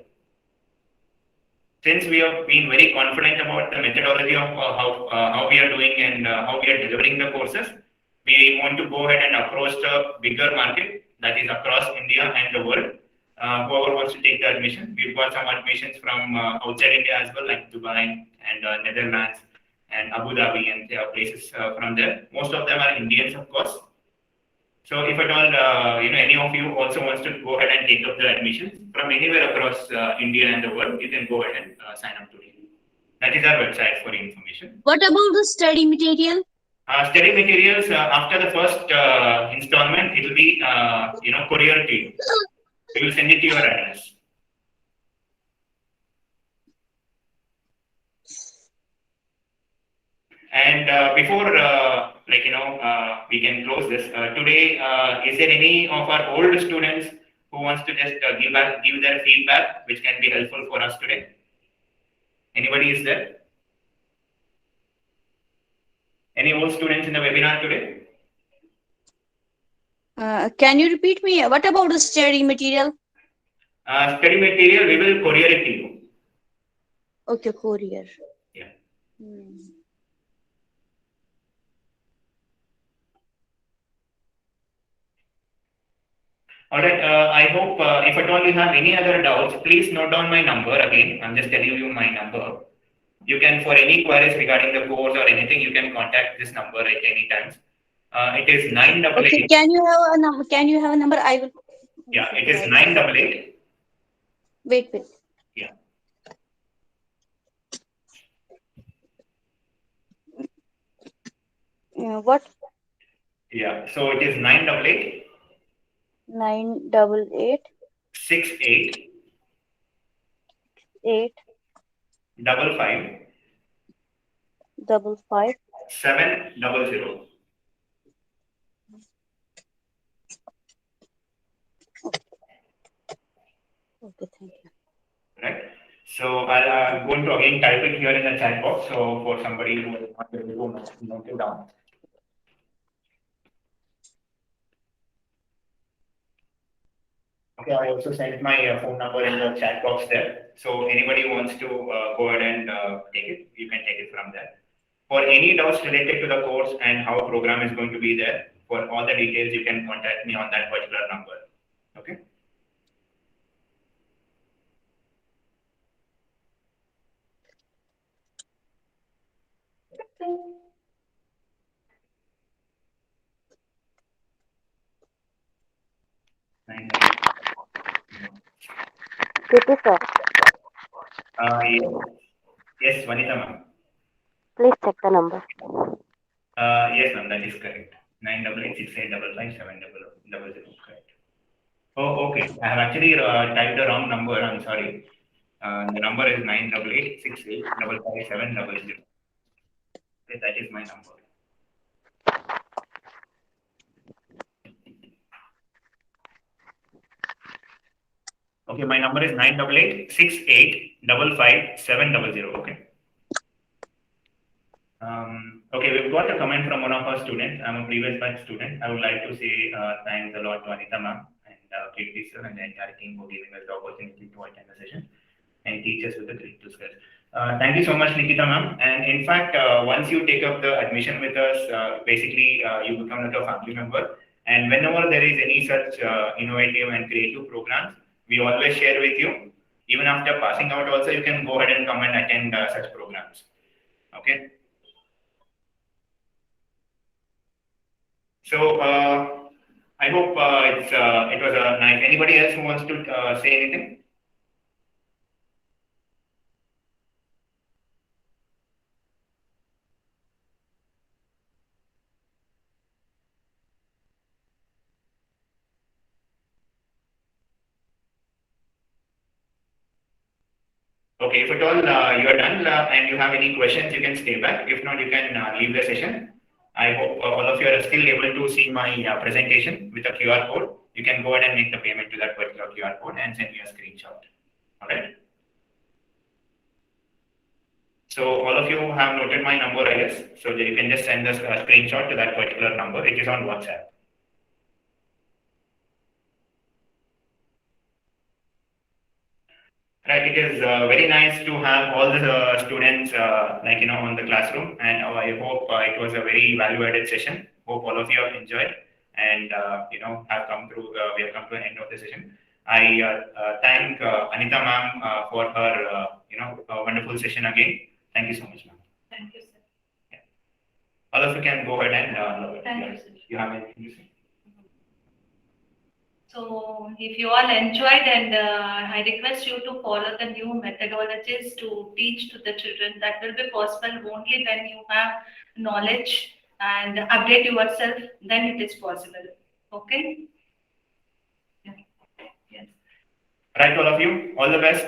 Since we have been very confident about the methodology of how we are doing and how we are delivering the courses, we want to go ahead and approach the bigger market that is across India and the world. Whoever wants to take the admission, we've got some admissions from outside India as well, like Dubai and Netherlands and Abu Dhabi and places from there. Most of them are Indians, of course. So if at all, any of you also wants to go ahead and take up the admission from anywhere across India and the world, you can go ahead and sign up today. That is our website for information. What about the study material? Study materials, after the first installment, it will be, courier to you. We will send it to your address. And before, we can close this, today, is there any of our old students who wants to just give their feedback, which can be helpful for us today? Anybody is there? Any old students in the webinar today? Can you repeat me? What about the study material? Study material, we will courier it to you. Okay, courier. Yeah. All right. I hope if at all you have any other doubts, please note down my number again. I'm just telling you my number. You can, for any queries regarding the course or anything, you can contact this number at any time. It is 988. Okay, can you have a number? Can you have a number? I will. Yeah, it is 988. Wait. Yeah. What? Yeah. So it is 988. 988 68 8 55 55 700. Okay, thank you. Right. So I'm going to again type it here in the chat box. So for somebody who is not able to note it down. Okay, I also sent my phone number in the chat box there. So anybody who wants to go ahead and take it, you can take it from there. For any doubts related to the course and how program is going to be there, for all the details, you can contact me on that particular number. Okay. Kitty sir, Yes, yes, Vanita ma'am. please check the number. Yes, ma'am, that is correct. 9886855700. Correct. Oh, okay. I have actually typed the wrong number. I'm sorry. The number is 9886855700. Yes, that is my number. Okay, my number is 9886855700. Okay. Okay, we've got a comment from one of our students. I'm a previous batch student. I would like to say thanks a lot to Anita ma'am and Kirti sir and the entire team for giving us the opportunity to attend the session and teach us with the great skills. Thank you so much, Nikita ma'am. And in fact, once you take up the admission with us, basically you become like a family member. And whenever there is any such innovative and creative programs, we always share with you. Even after passing out, also you can go ahead and come and attend such programs. Okay. So I hope it was nice. Anybody else who wants to say anything? Okay, if at all you are done and you have any questions, you can stay back. If not, you can leave the session. I hope all of you are still able to see my presentation with a QR code. You can go ahead and make the payment to that particular QR code and send me a screenshot. All right. So all of you have noted my number, I guess. So you can just send us a screenshot to that particular number. It is on WhatsApp. Right, it is very nice to have all the students on the classroom, and I hope it was a very value-added session. Hope all of you have enjoyed, and have come through. We have come to the end of the session. I thank Anita ma'am for her wonderful session again. Thank you so much, ma'am. Thank you, sir. Yeah. All of you can go ahead and Thank you, sir. You have anything to say? So if you all enjoyed, and I request you to follow the new methodologies to teach to the children. That will be possible only when you have knowledge and update yourself, then it is possible. Okay? Yeah. Yes. Right, all of you, all the best.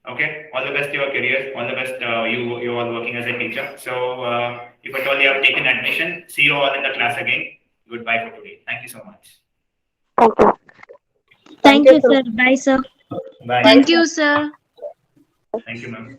Okay, all the best to your careers. All the best you all working as a teacher. So if at all you have taken admission, see you all in the class again. Goodbye for today. Thank you so much. Thank you. Thank you, sir. Bye, sir. Bye. Thank you, sir. Thank you, ma'am.